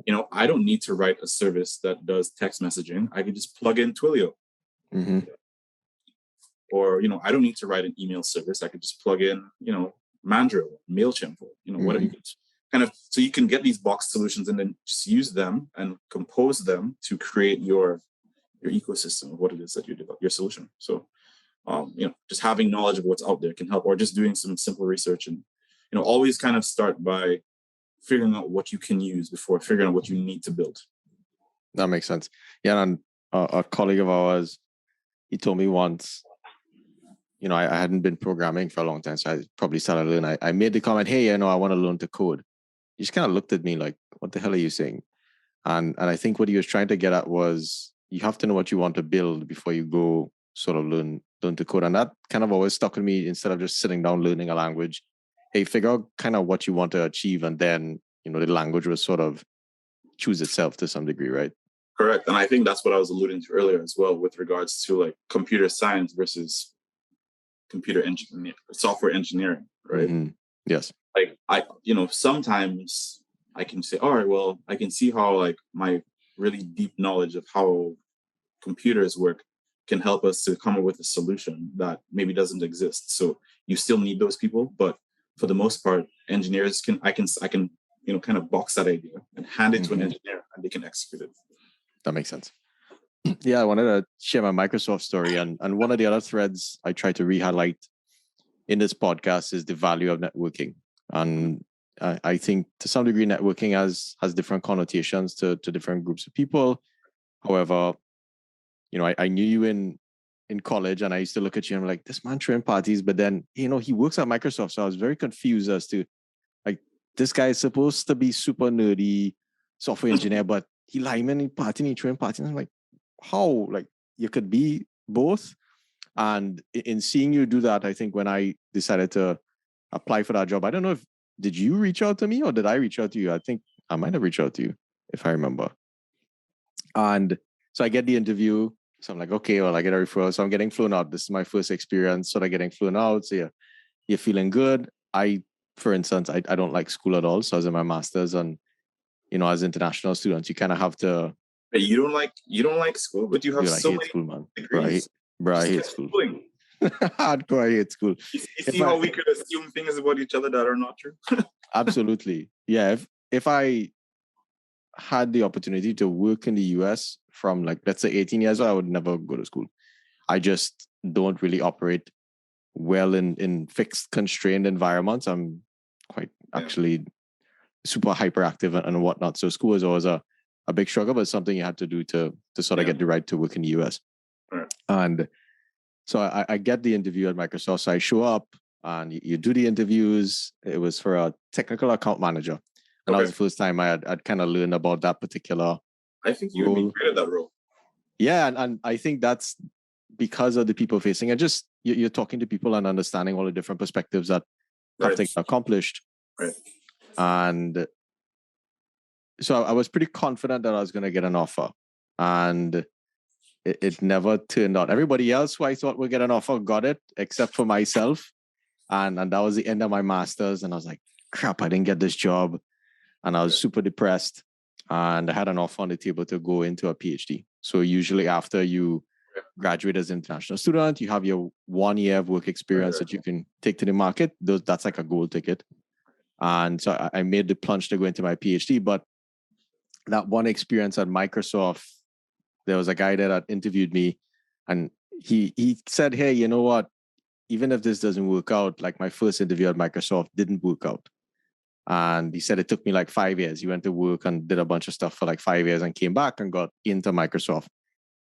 you know, I don't need to write a service that does text messaging. I can just plug in Twilio. Or, I don't need to write an email service. I could just plug in, Mandrill, MailChimp, or, whatever you could kind of, so you can get these box solutions and then just use them and compose them to create your ecosystem of what it is that you develop, your solution. So, just having knowledge of what's out there can help, or just doing some simple research and, always kind of start by figuring out what you can use before figuring out what you need to build. That makes sense. Yeah, and a colleague of ours, he told me once, I hadn't been programming for a long time, so I probably started learning. I made the comment, hey, I want to learn to code. He just kind of looked at me like, what the hell are you saying? And I think what he was trying to get at was you have to know what you want to build before you go sort of learn to code. And that kind of always stuck with me. Instead of just sitting down learning a language, hey, figure out kind of what you want to achieve, and then the language will sort of choose itself to some degree, right? Correct. And I think that's what I was alluding to earlier as well, with regards to like computer science versus software engineering, right? Mm-hmm. Yes. Like sometimes I can say, all right, well, I can see how like my really deep knowledge of how computers work can help us to come up with a solution that maybe doesn't exist. So you still need those people, but for the most part, engineers I can kind of box that idea and hand it to an engineer and they can execute it. That makes sense. Yeah, I wanted to share my Microsoft story. And one of the other threads I try to re-highlight in this podcast is the value of networking. And I think to some degree, networking has different connotations to different groups of people. However, I knew you in college, and I used to look at you and I'm like, this man throwing parties, but then, he works at Microsoft. So I was very confused as to, like, this guy is supposed to be super nerdy software engineer, but he lyman, he partying, he throwing parties. And I'm like, how? Like, you could be both. And in seeing you do that, I think when I decided to apply for that job, I don't know did you reach out to me or did I reach out to you? I think I might have reached out to you, if I remember. And so I get the interview. So I'm like, okay, well, I get a referral. So I'm getting flown out. This is my first experience sort of getting flown out. So you're feeling good. For instance, I don't like school at all. So I was in my master's, and, as international students, you kind of have to. Hey, you don't like school, but you have so many school, man. degrees. Bro, I hate school. Schooling. Hardcore, I hate school. You see how we could assume things about each other that are not true? Absolutely. Yeah. If I had the opportunity to work in the US from, like, let's say 18 years old, I would never go to school. I just don't really operate well in fixed, constrained environments. I'm quite actually super hyperactive and whatnot. So school is always a big struggle, but something you had to do to sort of get the right to work in the US. Right. And so I get the interview at Microsoft. So I show up and you do the interviews. It was for a technical account manager. And that was the first time I'd kind of learned about that particular I think you would be great at that role. Yeah, and I think that's because of the people facing and just you're talking to people and understanding all the different perspectives that have things accomplished. Right. And so I was pretty confident that I was going to get an offer. And it never turned out. Everybody else who I thought would get an offer got it, except for myself. And that was the end of my master's. And I was like, crap, I didn't get this job. And I was super depressed. And I had an offer on the table to go into a PhD. So usually after you graduate as an international student, you have your 1 year of work experience that you can take to the market. That's like a gold ticket. And so I made the plunge to go into my PhD. But that one experience at Microsoft, there was a guy there that interviewed me, and he said, hey, you know what? Even if this doesn't work out, like my first interview at Microsoft didn't work out. And he said it took me like 5 years. He went to work and did a bunch of stuff for like 5 years and came back and got into Microsoft.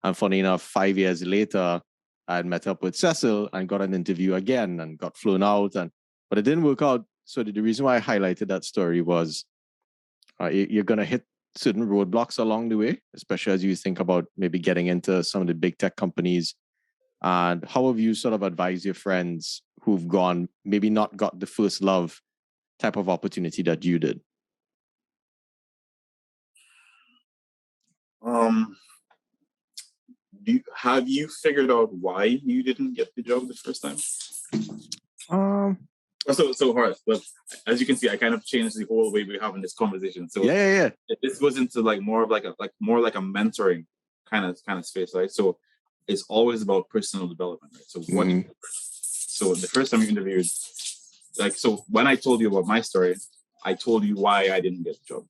And funny enough, 5 years later, I had met up with Cecil and got an interview again and got flown out. But it didn't work out. So the reason why I highlighted that story was you're going to hit certain roadblocks along the way, especially as you think about maybe getting into some of the big tech companies. And how have you sort of advised your friends who've gone, maybe not got the first love type of opportunity that you did? Have you figured out why you didn't get the job the first time? So Horace, but as you can see, I kind of changed the whole way we're having this conversation. So this was into like more of like a mentoring kind of space, right? So it's always about personal development, right? So so the first time you interviewed, like, so when I told you about my story, I told you why I didn't get the job.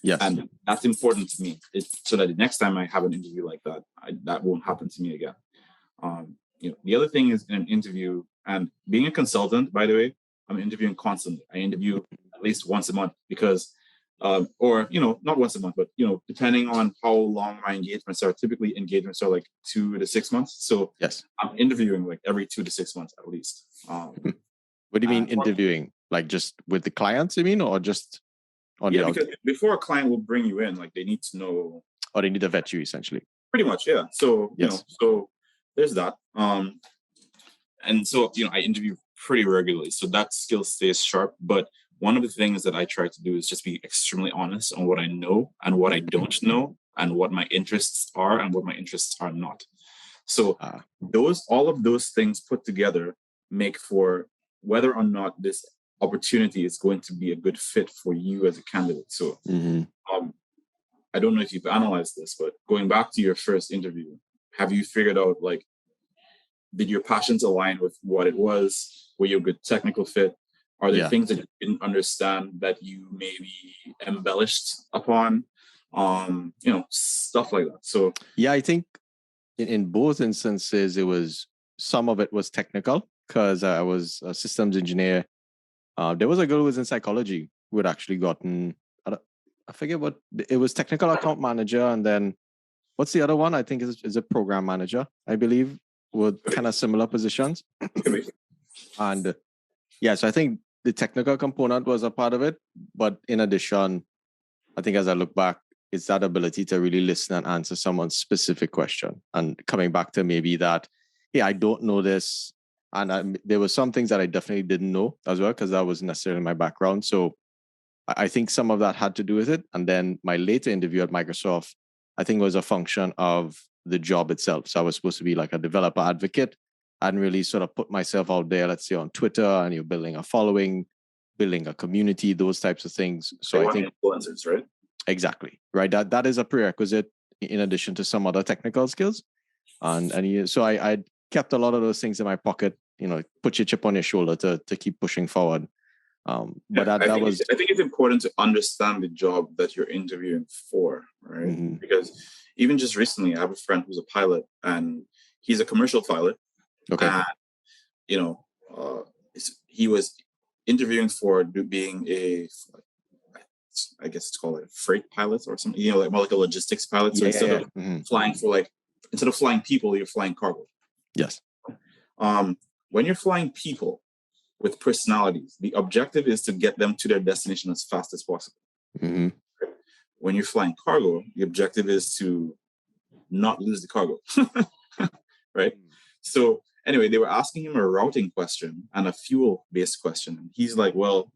Yes. And that's important to me, so that the next time I have an interview like that, that won't happen to me again. The other thing is, in an interview, and being a consultant, by the way, I'm interviewing constantly. I interview at least once a month because, or, not once a month, but, depending on how long my engagements are, typically engagements are like 2 to 6 months. So yes, I'm interviewing like every 2 to 6 months at least. What do you mean interviewing? Like just with the clients, you mean, or just on the because before a client will bring you in, like they need to know, or they need to vet you essentially. Pretty much, yeah. So so there's that. And so I interview pretty regularly, so that skill stays sharp. But one of the things that I try to do is just be extremely honest on what I know and what I don't know, and what my interests are and what my interests are not. So all of those things put together make for whether or not this opportunity is going to be a good fit for you as a candidate. So I don't know if you've analyzed this, but going back to your first interview, have you figured out, like, did your passions align with what it was? Were you a good technical fit? Are there things that you didn't understand that you maybe embellished upon? Stuff like that. So I think in both instances, some of it was technical, because I was a systems engineer. There was a girl who was in psychology who had actually gotten, I forget what, it was technical account manager. And then what's the other one? I think is a program manager, I believe, with kind of similar positions. And so I think the technical component was a part of it. But in addition, I think as I look back, it's that ability to really listen and answer someone's specific question. And coming back to maybe that, hey, I don't know this. And there were some things that I definitely didn't know as well, because that wasn't necessarily my background. So I think some of that had to do with it. And then my later interview at Microsoft, I think, was a function of the job itself. So I was supposed to be like a developer advocate. I hadn't really sort of put myself out there, let's say on Twitter, and you're building a following, building a community, those types of things. So I think influencers, right? Exactly. Right. That is a prerequisite in addition to some other technical skills. So I kept a lot of those things in my pocket, put your chip on your shoulder to keep pushing forward. But I think it's important to understand the job that you're interviewing for, right? Mm-hmm. Because even just recently, I have a friend who's a pilot, and he's a commercial pilot. Okay. And, he was interviewing for being I guess it's called a freight pilot or something, like more like a logistics pilot. So instead of flying instead of flying people, you're flying cargo. Yes. When you're flying people with personalities, the objective is to get them to their destination as fast as possible. Mm-hmm. When you're flying cargo, the objective is to not lose the cargo. Right? So anyway, they were asking him a routing question and a fuel-based question. And he's like, well,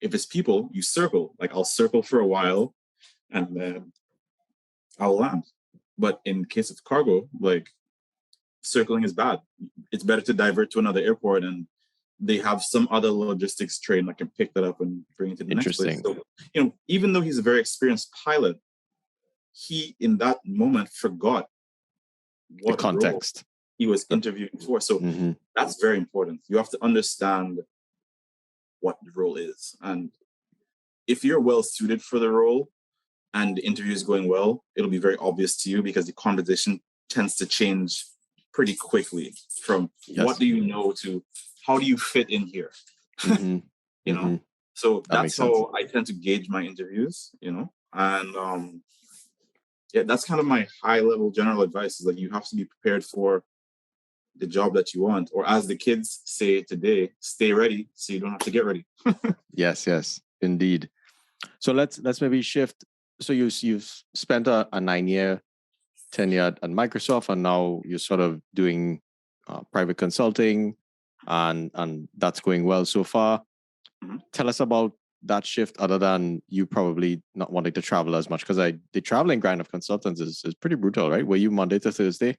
if it's people, you circle. Like, I'll circle for a while and then I'll land. But in case of cargo, like, circling is bad. It's better to divert to another airport, and they have some other logistics train that can pick that up and bring it to the next place. So, even though he's a very experienced pilot, he in that moment forgot what the context he was interviewing for. So that's very important. You have to understand what the role is. And if you're well suited for the role and the interview is going well, it'll be very obvious to you, because the conversation tends to change pretty quickly from what do you know to how do you fit in here. So that's how I tend to gauge my interviews, and that's kind of my high level general advice, is that you have to be prepared for the job that you want, or as the kids say today, stay ready so you don't have to get ready. Yes, indeed. So let's maybe shift. So you've spent a 9-year tenure at Microsoft, and now you're sort of doing private consulting, and that's going well so far. Mm-hmm. Tell us about that shift, other than you probably not wanting to travel as much, because the traveling grind of consultants is pretty brutal, right? Were you Monday to Thursday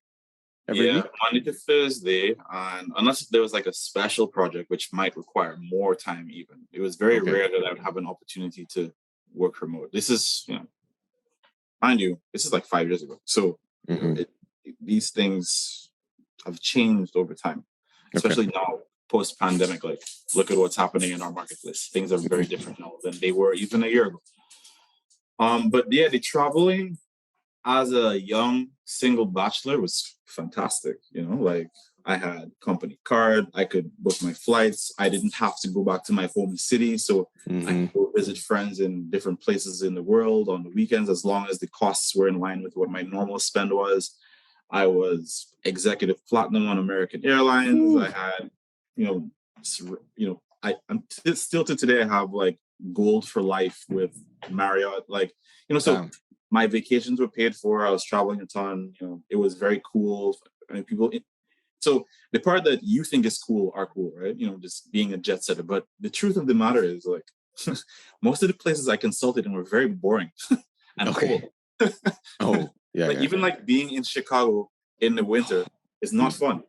every week? Monday to Thursday, and unless there was like a special project which might require more time, even it was very rare that I would have an opportunity to work remote. This is, mind you, this is like 5 years ago. So these things have changed over time, especially now post-pandemic. Like, look at what's happening in our marketplace. Things are very different now than they were even a year ago. But yeah, the traveling as a young single bachelor was fantastic. You know, like I had company card, I could book my flights. I didn't have to go back to my home city, so I could go visit friends in different places in the world on the weekends, as long as the costs were in line with what my normal spend was. I was executive platinum on American Airlines. I had, I'm still to today, I have like gold for life with Marriott. Like, so my vacations were paid for. I was traveling a ton. It was very cool. I mean, so the part that you think is cool are cool, right? Just being a jet setter. But the truth of the matter is, like, most of the places I consulted in were very boring and cold. Oh, yeah. Like, even like being in Chicago in the winter is not fun,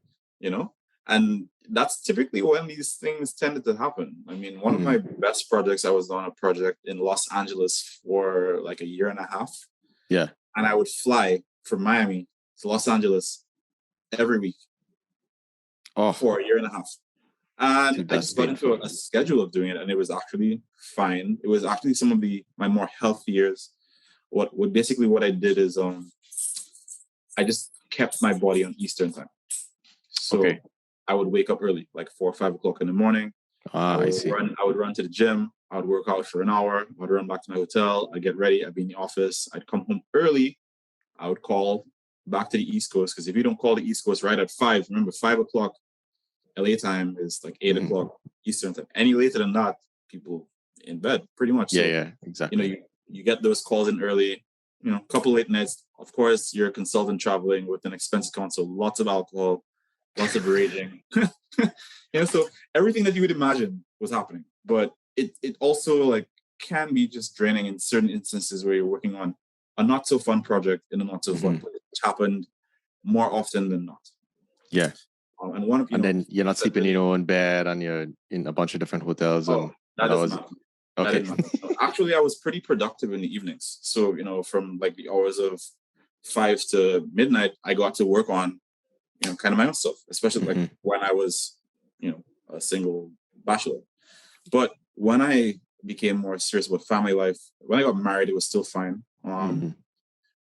and that's typically when these things tended to happen. I mean, one of my best projects, I was on a project in Los Angeles for like a year and a half. Yeah. And I would fly from Miami to Los Angeles every week for a year and a half. And I just got into a schedule of doing it, and it was actually fine. It was actually some of my more healthy years. What I did is I just kept my body on Eastern time. So I would wake up early, like 4 or 5 o'clock in the morning. I would run to the gym. I would work out for an hour. I would run back to my hotel. I'd get ready. I'd be in the office. I'd come home early. I would call back to the East Coast, because if you don't call the East Coast right at 5, remember 5 o'clock LA time is like 8 o'clock Eastern time. Any later than that, people in bed pretty much. Yeah, exactly. You get those calls in early, a couple late nights. Of course, you're a consultant traveling with an expense account, so lots of alcohol, lots of raging. So everything that you would imagine was happening. But it also like can be just draining in certain instances where you're working on a not so fun project in a not so fun place, which happened more often than not. Yeah. And then you're not sleeping in your own bed, and you're in a bunch of different hotels. Actually, I was pretty productive in the evenings. So, from like the hours of 5 to midnight, I got to work on, kind of my own stuff, especially like when I was, a single bachelor. But when I became more serious about family life, when I got married, it was still fine. When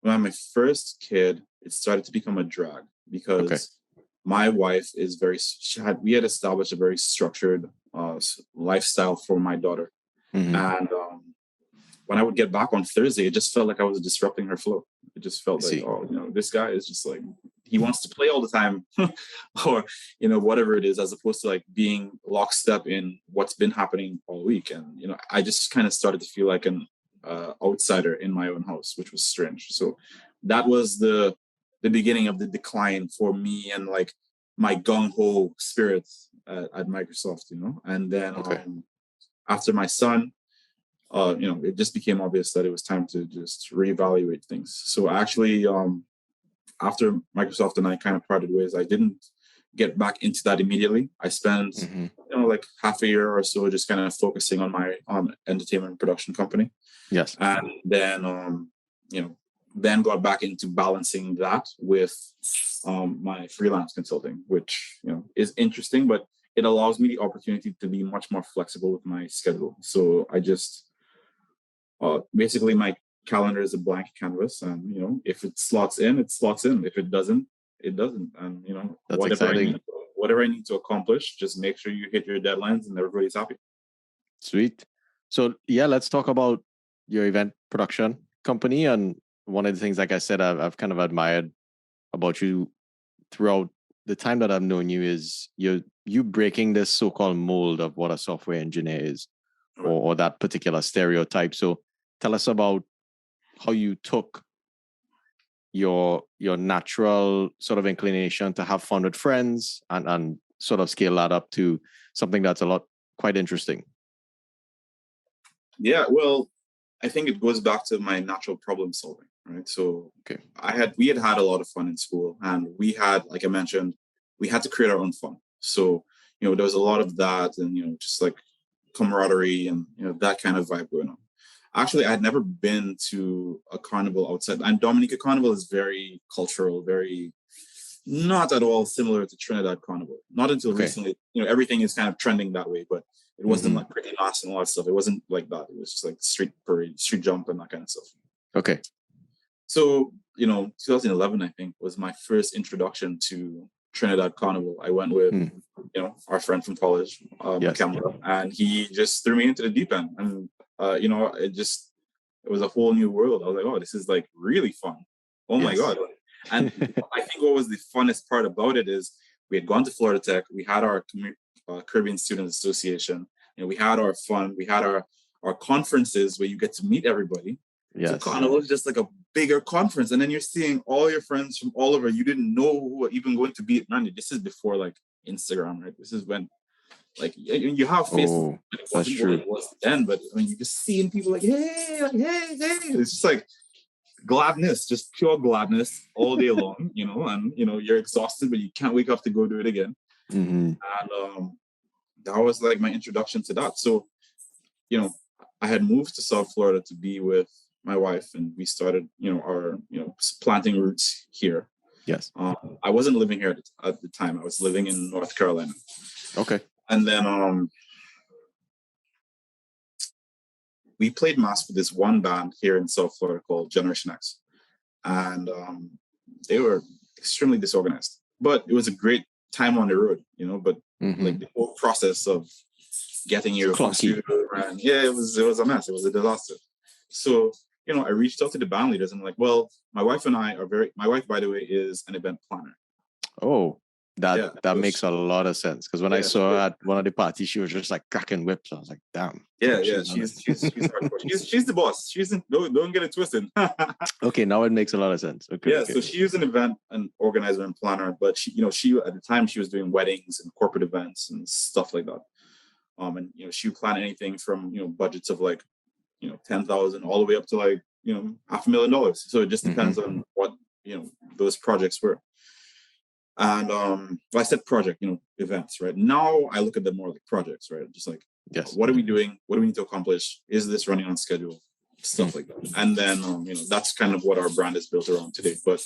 I had my first kid, it started to become a drag, because my wife is we had established a very structured lifestyle for my daughter. And when I would get back on Thursday, it just felt like I was disrupting her flow. It just felt like, this guy is just like, he wants to play all the time or, whatever it is, as opposed to like being lockstep in what's been happening all week. And, I just kind of started to feel like an outsider in my own house, which was strange. So that was the beginning of the decline for me and like my gung-ho spirit at Microsoft, and then after my son, it just became obvious that it was time to just reevaluate things. So actually, after Microsoft and I kind of parted ways, I didn't get back into that immediately. I spent, like half a year or so just kind of focusing on my entertainment production company. Yes. And then, then got back into balancing that with my freelance consulting, which, is interesting, but it allows me the opportunity to be much more flexible with my schedule. So I just, basically my calendar is a blank canvas, and, if it slots in, it slots in. If it doesn't, it doesn't. And, That's whatever I need to accomplish, just make sure you hit your deadlines and everybody's happy. Sweet. So let's talk about your event production company. And one of the things, like I said, I've kind of admired about you throughout the time that I've known you is you breaking this so-called mold of what a software engineer is, or that particular stereotype. So tell us about how you took your natural sort of inclination to have fun with friends and sort of scale that up to something that's quite interesting. Yeah, well, I think it goes back to my natural problem solving, right? So we had a lot of fun in school, and we had, like I mentioned, we had to create our own fun. So, there was a lot of that, and, just like camaraderie and, that kind of vibe going on. Actually, I had never been to a carnival outside. And Dominica Carnival is very cultural, very, not at all similar to Trinidad Carnival. Not until recently, everything is kind of trending that way, but it wasn't like pretty mass and all that stuff. It wasn't like that. It was just like street parade, street jump, and that kind of stuff. Okay. So, 2011, I think, was my first introduction to Trinidad Carnival. I went with, our friend from college, Kemba, and he just threw me into the deep end. And, it was a whole new world. I was like, oh, this is like really fun. Oh my God. And I think what was the funnest part about it is we had gone to Florida Tech. We had our Caribbean Students Association. We had our fun. We had our conferences where you get to meet everybody. Yes. So Carnival is just like a bigger conference. And then you're seeing all your friends from all over. You didn't know who were even going to be at Mandy. This is before like Instagram, right? This is when like you have Facebook. It wasn't what it was then, but I mean, you're just seeing people like, hey, like, hey. It's just like gladness, just pure gladness all day long, and you're exhausted, but you can't wake up to go do it again. And that was like my introduction to that. So, I had moved to South Florida to be with my wife, and we started, our, planting roots here. Yes. I wasn't living here at the time. I was living in North Carolina. Okay. And then we played mass with this one band here in South Florida called Generation X. And they were extremely disorganized. But it was a great time on the road, but like the whole process of getting your computer and it was a mess. It was a disaster. So, I reached out to the band leaders and I'm like, well, my wife, by the way, is an event planner. Oh. That makes a lot of sense, because when I saw her at one of the parties, she was just like cracking whips. I was like, damn. She's the boss. Don't get it twisted. Okay, now it makes a lot of sense. Okay. So she was an event and organizer and planner, but she at the time she was doing weddings and corporate events and stuff like that. And she would plan anything from budgets of like 10,000 all the way up to like $500,000. So it just depends on what those projects were. And I said project, events, right? Now I look at them more like projects, right? Just like, what are we doing? What do we need to accomplish? Is this running on schedule? Stuff like that. And then, that's kind of what our brand is built around today. But,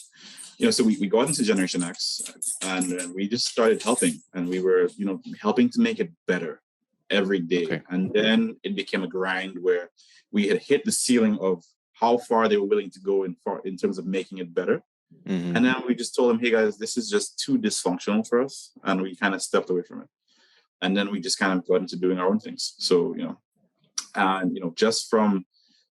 so we got into Generation X and we just started helping. And we were, helping to make it better every day. Okay. And then it became a grind where we had hit the ceiling of how far they were willing to go in terms of making it better. And then we just told them, hey guys, this is just too dysfunctional for us. And we kind of stepped away from it. And then we just kind of got into doing our own things. So, just from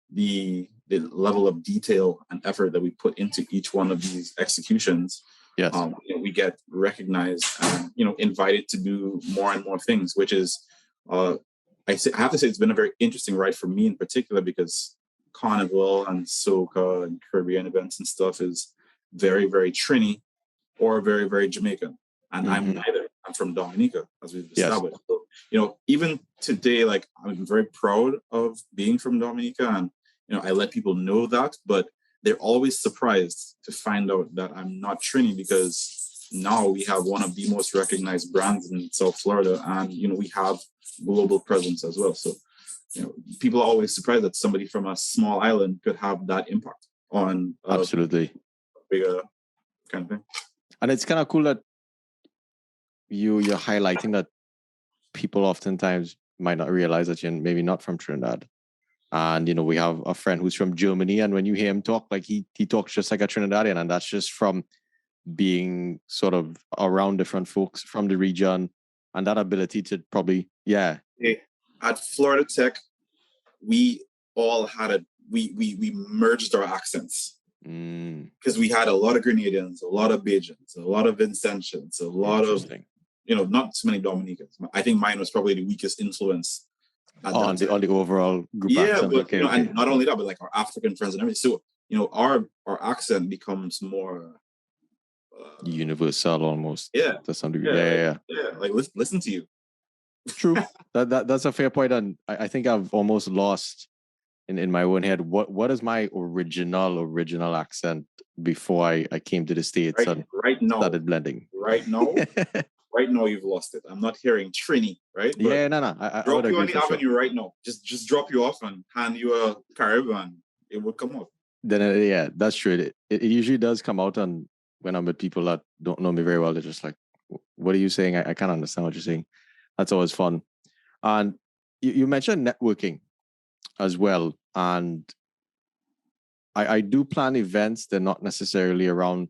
the level of detail and effort that we put into each one of these executions, we get recognized and, invited to do more and more things, which is, I have to say it's been a very interesting ride for me in particular, because Carnival and Soca and Caribbean events and stuff is very, very Trini or very, very Jamaican. And I'm neither. I'm from Dominica, as we've established. So, even today, like, I'm very proud of being from Dominica, and, I let people know that, but they're always surprised to find out that I'm not Trini, because now we have one of the most recognized brands in South Florida, and, we have global presence as well. So, people are always surprised that somebody from a small island could have that impact on absolutely bigger kind of thing. And it's kind of cool that you're highlighting that people oftentimes might not realize that you're maybe not from Trinidad. And we have a friend who's from Germany, and when you hear him talk, like he talks just like a Trinidadian, and that's just from being sort of around different folks from the region, and that ability to probably at Florida Tech, we all had we merged our accents. Because we had a lot of Grenadians, a lot of Bajans, a lot of Vincentians, a lot of, not so many Dominicans. I think mine was probably the weakest influence on the overall group. Yeah, but and not only that, but like our African friends and everything. So our accent becomes more universal almost. Yeah, to some degree. Yeah. Like listen to you. True. That's a fair point, and I think I've almost lost in my own head what is my original accent before I came to the States and started blending. Right now you've lost it. I'm not hearing Trini, right? But no. I drop you on the avenue sure. right now. Just drop you off and hand you a Caribbean. It will come out. Then that's true. It usually does come out, and when I'm with people that don't know me very well, they're just like, what are you saying? I can't understand what you're saying. That's always fun. And you mentioned networking as well. And I do plan events. They're not necessarily around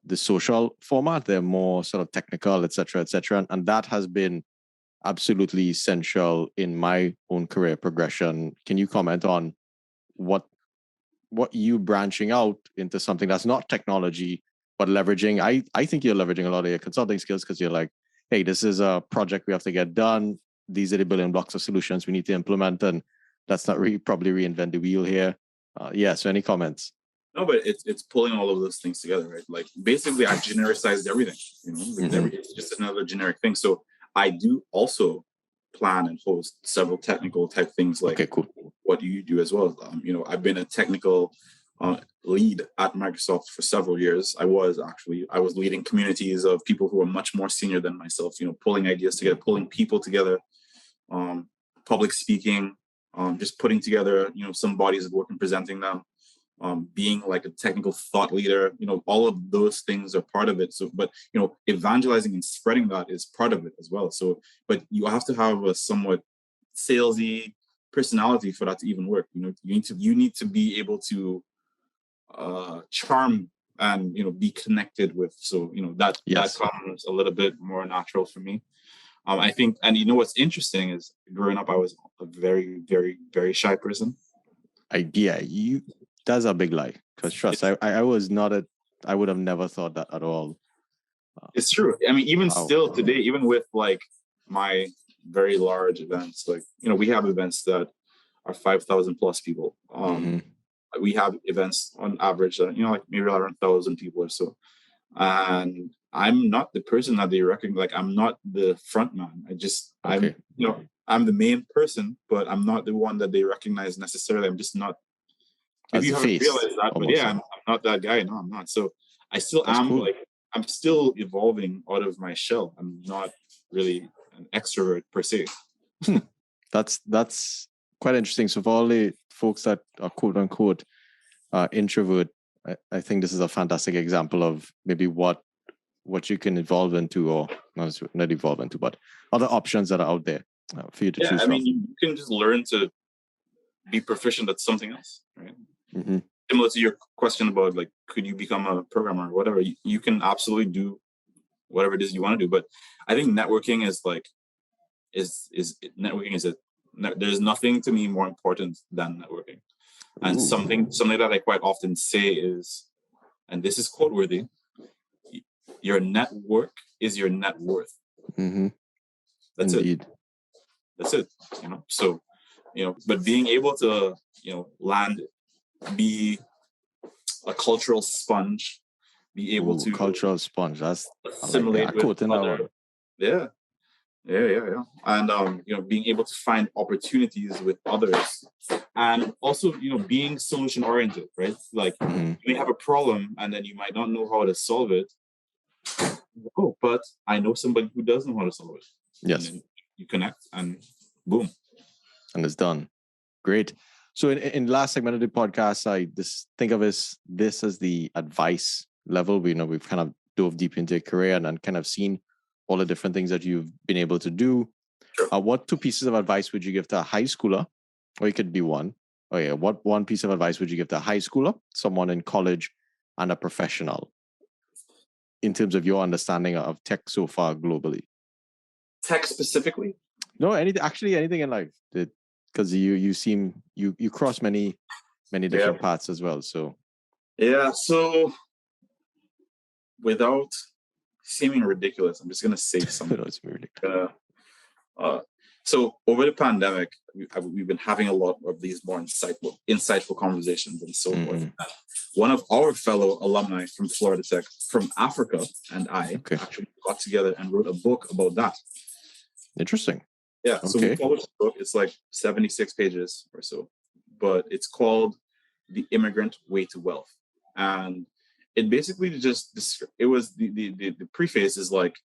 the social format. They're more sort of technical, et cetera, et cetera. And that has been absolutely essential in my own career progression. Can you comment on what you branching out into something that's not technology, but leveraging? I think you're leveraging a lot of your consulting skills, because you're like, hey, this is a project we have to get done. These are the building blocks of solutions we need to implement, and let's not probably reinvent the wheel here. So any comments? No, but it's pulling all of those things together, right? Like basically, I genericized everything. It's just another generic thing. So I do also plan and host several technical type things, like okay, cool. What do you do as well? I've been a technical lead at Microsoft for several years. I was leading communities of people who are much more senior than myself. Pulling ideas together, pulling people together, public speaking, just putting together some bodies of work and presenting them. Being like a technical thought leader, all of those things are part of it. So, but evangelizing and spreading that is part of it as well. So, but you have to have a somewhat salesy personality for that to even work. You need to be able to charm and be connected with. So that comes a little bit more natural for me. I think, and what's interesting is growing up, I was a very, very, very shy person. That's a big lie, because trust, I was not I would have never thought that at all. It's true. I mean, even still today, even with like my very large events, like, we have events that are 5,000 plus people. We have events on average that, like maybe around 1,000 people or so. And I'm not the person that they recognize. Like, I'm not the front man. I'm the main person, but I'm not the one that they recognize necessarily. I'm just not. If you haven't realized that, but yeah, I'm not that guy. No, I'm not. So I still am cool. Like, I'm still evolving out of my shell. I'm not really an extrovert per se. That's quite interesting. So for all the folks that are quote unquote introvert, I think this is a fantastic example of maybe what you can evolve into, or not evolve into, but other options that are out there for you to choose from. I mean, you can just learn to be proficient at something else, right? Similar to your question about, like, could you become a programmer or whatever, you can absolutely do whatever it is you want to do. But I think networking is there's nothing to me more important than networking. And something that I quite often say is, and this is quote worthy, your network is your net worth. That's Indeed. It. That's it. So, but being able to, land, be a cultural sponge, be able to cultural sponge. That's assimilate with other. Yeah. And being able to find opportunities with others, and also being solution oriented, right? Like, you may have a problem and then you might not know how to solve it. Oh, but I know somebody who does know how to solve it. Yes. And you connect and boom. And it's done. Great. So in the last segment of the podcast, I just think of this as the advice level. We've kind of dove deep into your career and kind of seen all the different things that you've been able to do. Sure. What 2 pieces of advice would you give to a high schooler? Or it could be one. What 1 piece of advice would you give to a high schooler, someone in college, and a professional, in terms of your understanding of tech so far globally? Tech specifically? No, anything in life. Because you seem you cross many different paths as well. So so without seeming ridiculous, I'm just gonna say something. It's ridiculous. So over the pandemic, we've been having a lot of these more insightful conversations and so forth. One of our fellow alumni from Florida Tech, from Africa, and I actually got together and wrote a book about that. Interesting. Yeah, so we published the book. It's like 76 pages or so, but it's called The Immigrant Way to Wealth. And it basically the preface is like,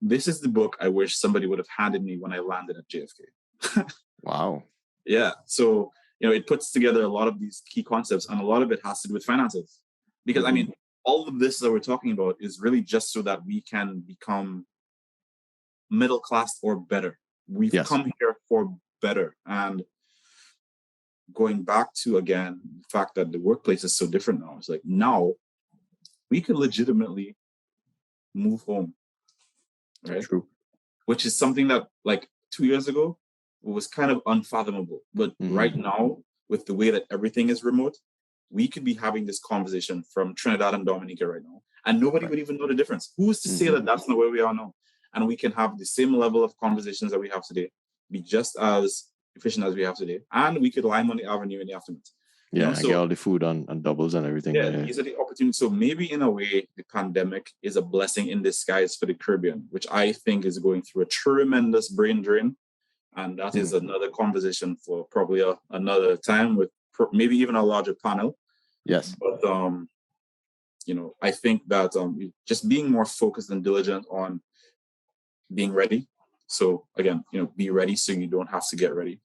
this is the book I wish somebody would have handed me when I landed at JFK. Wow. Yeah. So, it puts together a lot of these key concepts, and a lot of it has to do with finances. Because, I mean, all of this that we're talking about is really just so that we can become middle class or better. We've come here for better. And going back to, again, the fact that the workplace is so different now. It's like now we could legitimately move home, right? True. Which is something that like 2 years ago was kind of unfathomable. But right now, with the way that everything is remote, we could be having this conversation from Trinidad and Dominica right now, and nobody would even know the difference. Who's to say that that's not where we are now? And we can have the same level of conversations that we have today, be just as efficient as we have today, and we could line on the avenue in the afternoon. Yeah, so, get all the food on doubles and everything. Yeah, these are the opportunities. So maybe in a way, the pandemic is a blessing in disguise for the Caribbean, which I think is going through a tremendous brain drain. And that is another conversation for probably another time with maybe even a larger panel. Yes. But, I think that just being more focused and diligent on being ready. So again, be ready so you don't have to get ready.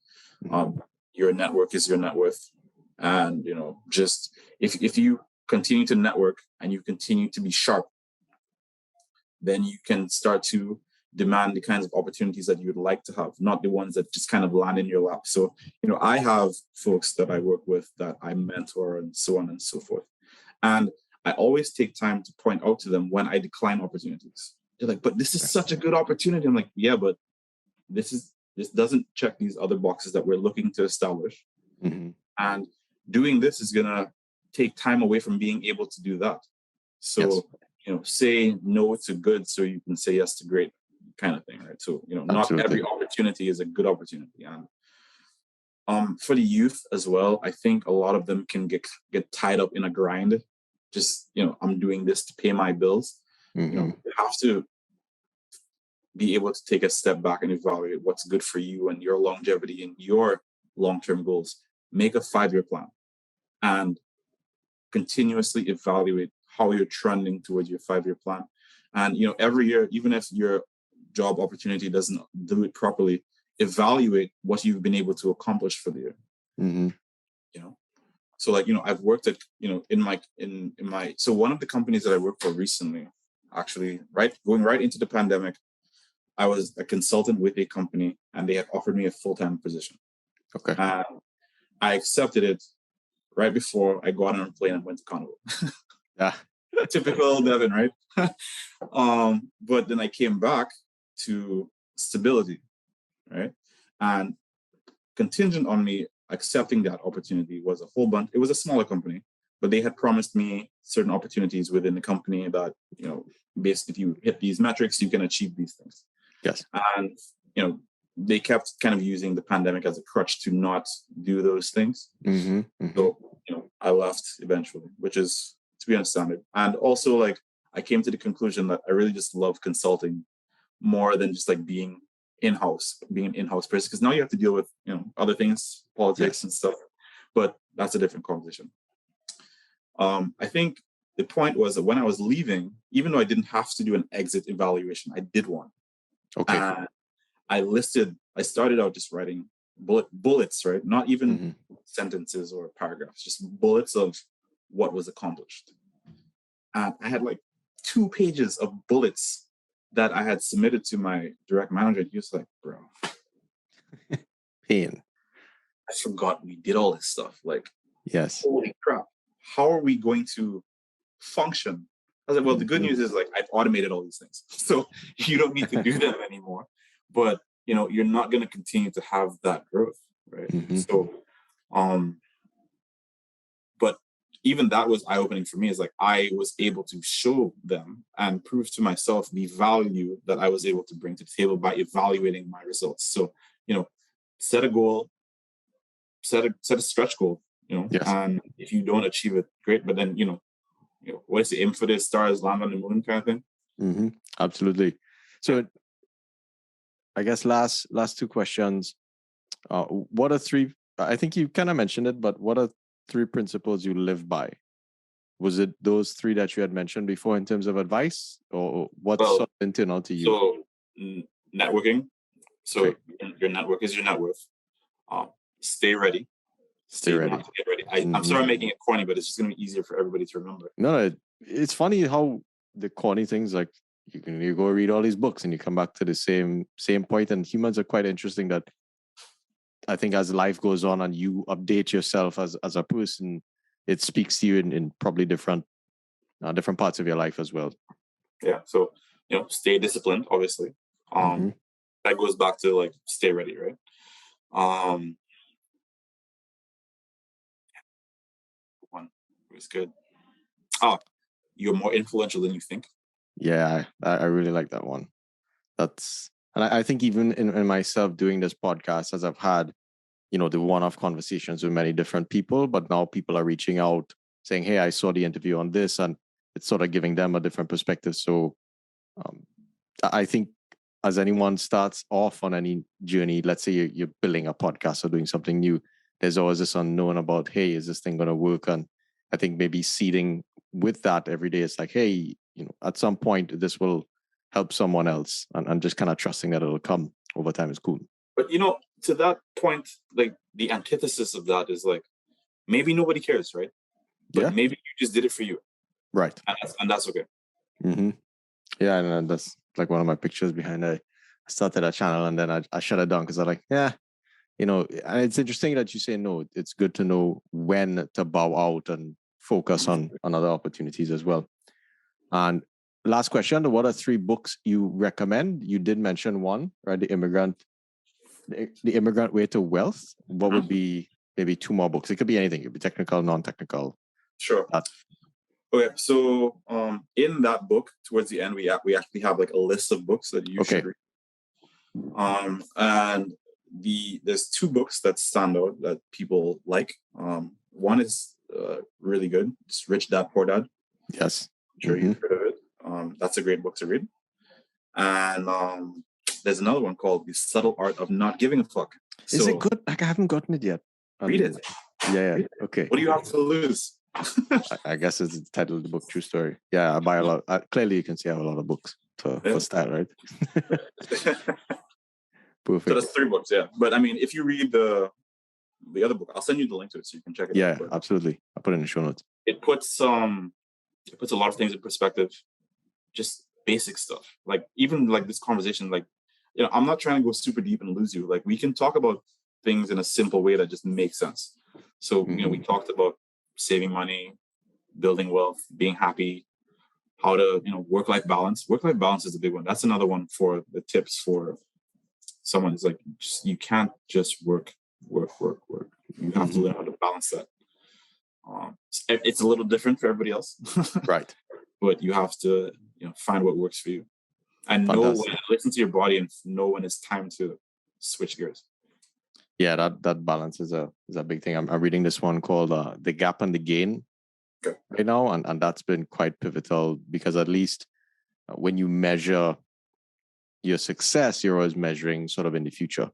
Your network is your net worth. And, just if you continue to network and you continue to be sharp, then you can start to demand the kinds of opportunities that you would like to have, not the ones that just kind of land in your lap. So, I have folks that I work with that I mentor and so on and so forth. And I always take time to point out to them when I decline opportunities. They're like, but this is such a good opportunity. I'm like, yeah, but this doesn't check these other boxes that we're looking to establish. And doing this is going to take time away from being able to do that. So, say no to good so you can say yes to great, kind of thing, right? So, not every opportunity is a good opportunity. And for the youth as well, I think a lot of them can get tied up in a grind. Just, I'm doing this to pay my bills. You have to be able to take a step back and evaluate what's good for you and your longevity and your long-term goals. Make a 5-year plan and continuously evaluate how you're trending towards your 5-year plan. And, every year, even if your job opportunity doesn't do it properly, evaluate what you've been able to accomplish for the year. So like, I've worked at, in my, so one of the companies that I worked for recently, actually, going right into the pandemic, I was a consultant with a company and they had offered me a full-time position. Okay. And I accepted it right before I got on a plane and went to Carnival. Yeah. Typical Devin, right? But then I came back to stability, right? And contingent on me accepting that opportunity was a whole bunch. It was a smaller company, but they had promised me certain opportunities within the company that, basically if you hit these metrics, you can achieve these things. Yes. And, they kept kind of using the pandemic as a crutch to not do those things. So, I left eventually, which is to be understandable. And also, like, I came to the conclusion that I really just love consulting more than just like being an in-house person, because now you have to deal with, other things, politics and stuff. But that's a different conversation. I think the point was that when I was leaving, even though I didn't have to do an exit evaluation, I did one. Okay. And I started out just writing bullets, right? Not even sentences or paragraphs, just bullets of what was accomplished. And I had like 2 pages of bullets that I had submitted to my direct manager. And he was like, bro, pain. I forgot we did all this stuff. Like, yes, holy crap. How are we going to function? I was like, well, the good news is like I've automated all these things. So you don't need to do them anymore. But, you're not going to continue to have that growth, right? So, but even that was eye-opening for me. Is like I was able to show them and prove to myself the value that I was able to bring to the table by evaluating my results. So, set a goal, set a stretch goal, and if you don't achieve it, great. But then, what's the aim for this? Stars land on the moon kind of thing. Absolutely. So I guess last 2 questions. What are 3, I think you kind of mentioned it, but what are 3 principles you live by? Was it those 3 that you had mentioned before in terms of advice, or what's sort of internal to you? So networking. So your network is your net worth. Stay ready. Stay ready. Get ready. I'm sorry I'm making it corny, but it's just going to be easier for everybody to remember. No, it's funny how the corny things like you go read all these books and you come back to the same point. And humans are quite interesting. That I think as life goes on and you update yourself as a person, it speaks to you in probably different parts of your life as well. Yeah. So stay disciplined. Obviously, that goes back to like stay ready, right? One was good. Oh, you're more influential than you think. Yeah, I really like that one. And I think even in myself doing this podcast, as I've had, the one-off conversations with many different people, but now people are reaching out saying, hey, I saw the interview on this, and it's sort of giving them a different perspective. So I think as anyone starts off on any journey, let's say you're building a podcast or doing something new, there's always this unknown about, hey, is this thing going to work? And I think maybe seeding with that every day, it's like, hey, at some point this will help someone else, and just kind of trusting that it'll come over time is cool. But to that point, like the antithesis of that is like maybe nobody cares, right? But maybe you just did it for you, right? And that's okay. Yeah, and that's like one of my pictures behind. I started a channel and then I shut it down because I'm like, and it's interesting that you say no. It's good to know when to bow out and focus on other opportunities as well. And last question: what are 3 books you recommend? You did mention one, right? The Immigrant Way to Wealth. What would be maybe 2 more books? It could be anything. It could be technical, non-technical. Sure. Okay, so in that book, towards the end, we actually have like a list of books that you should read. And there's 2 books that stand out that people like. One is really good. It's Rich Dad Poor Dad. Yes. I'm sure you've heard of it. That's a great book to read. And there's another one called The Subtle Art of Not Giving a Fuck. Is it good? Like I haven't gotten it yet. Read it. Yeah. Okay. What do you have to lose? I guess it's the title of the book, True Story. Yeah, I buy a lot. Clearly, you can see I have a lot of books for style, right? Perfect. So that's 3 books, yeah. But I mean, if you read the other book, I'll send you the link to it so you can check it out. Yeah, absolutely. I'll put it in the show notes. It puts a lot of things in perspective, just basic stuff. Like even like this conversation, like, I'm not trying to go super deep and lose you. Like we can talk about things in a simple way that just makes sense. So, we talked about saving money, building wealth, being happy, how to, work-life balance. Work-life balance is a big one. That's another one for the tips for someone. Is like, you can't just work. You have to learn how to balance that. It's a little different for everybody else. Right. But you have to, find what works for you. And listen to your body and know when it's time to switch gears. Yeah, that balance is a big thing. I'm reading this one called The Gap and the Gain right now, and that's been quite pivotal because at least when you measure your success, you're always measuring sort of in the future,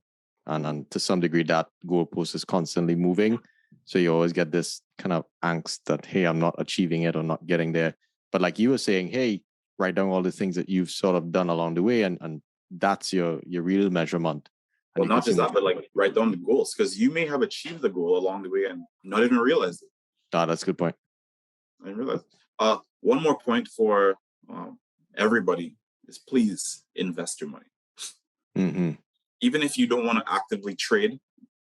and to some degree that goalpost is constantly moving. So you always get this kind of angst that, hey, I'm not achieving it or not getting there. But like you were saying, hey, write down all the things that you've sort of done along the way, and that's your real measurement. Well, not just that, but like write down the goals, because you may have achieved the goal along the way and not even realize it. That's a good point. I didn't realize. One more point for everybody is please invest your money. Even if you don't want to actively trade.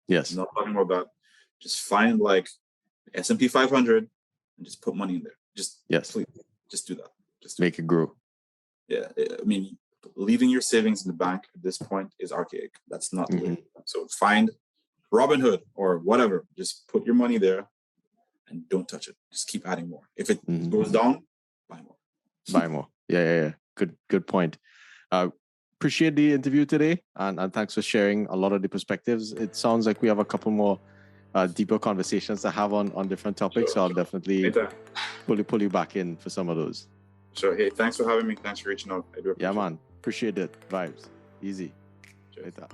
Yes. I'm not talking about that. Just find like S&P 500 and just put money in there. Please, just do that. Just make it grow. Yeah, I mean, leaving your savings in the bank at this point is archaic. That's not the way. So find Robinhood or whatever. Just put your money there and don't touch it. Just keep adding more. If it goes down, buy more. Buy more. Yeah. Good point. Appreciate the interview today, and thanks for sharing a lot of the perspectives. It sounds like we have a couple more deeper conversations to have on different topics. So I'll definitely pull you back in for some of those. Sure. Hey, thanks for having me. Thanks for reaching out. I do appreciate it. Yeah, man. Appreciate it. Vibes. Easy. Cheers. Later.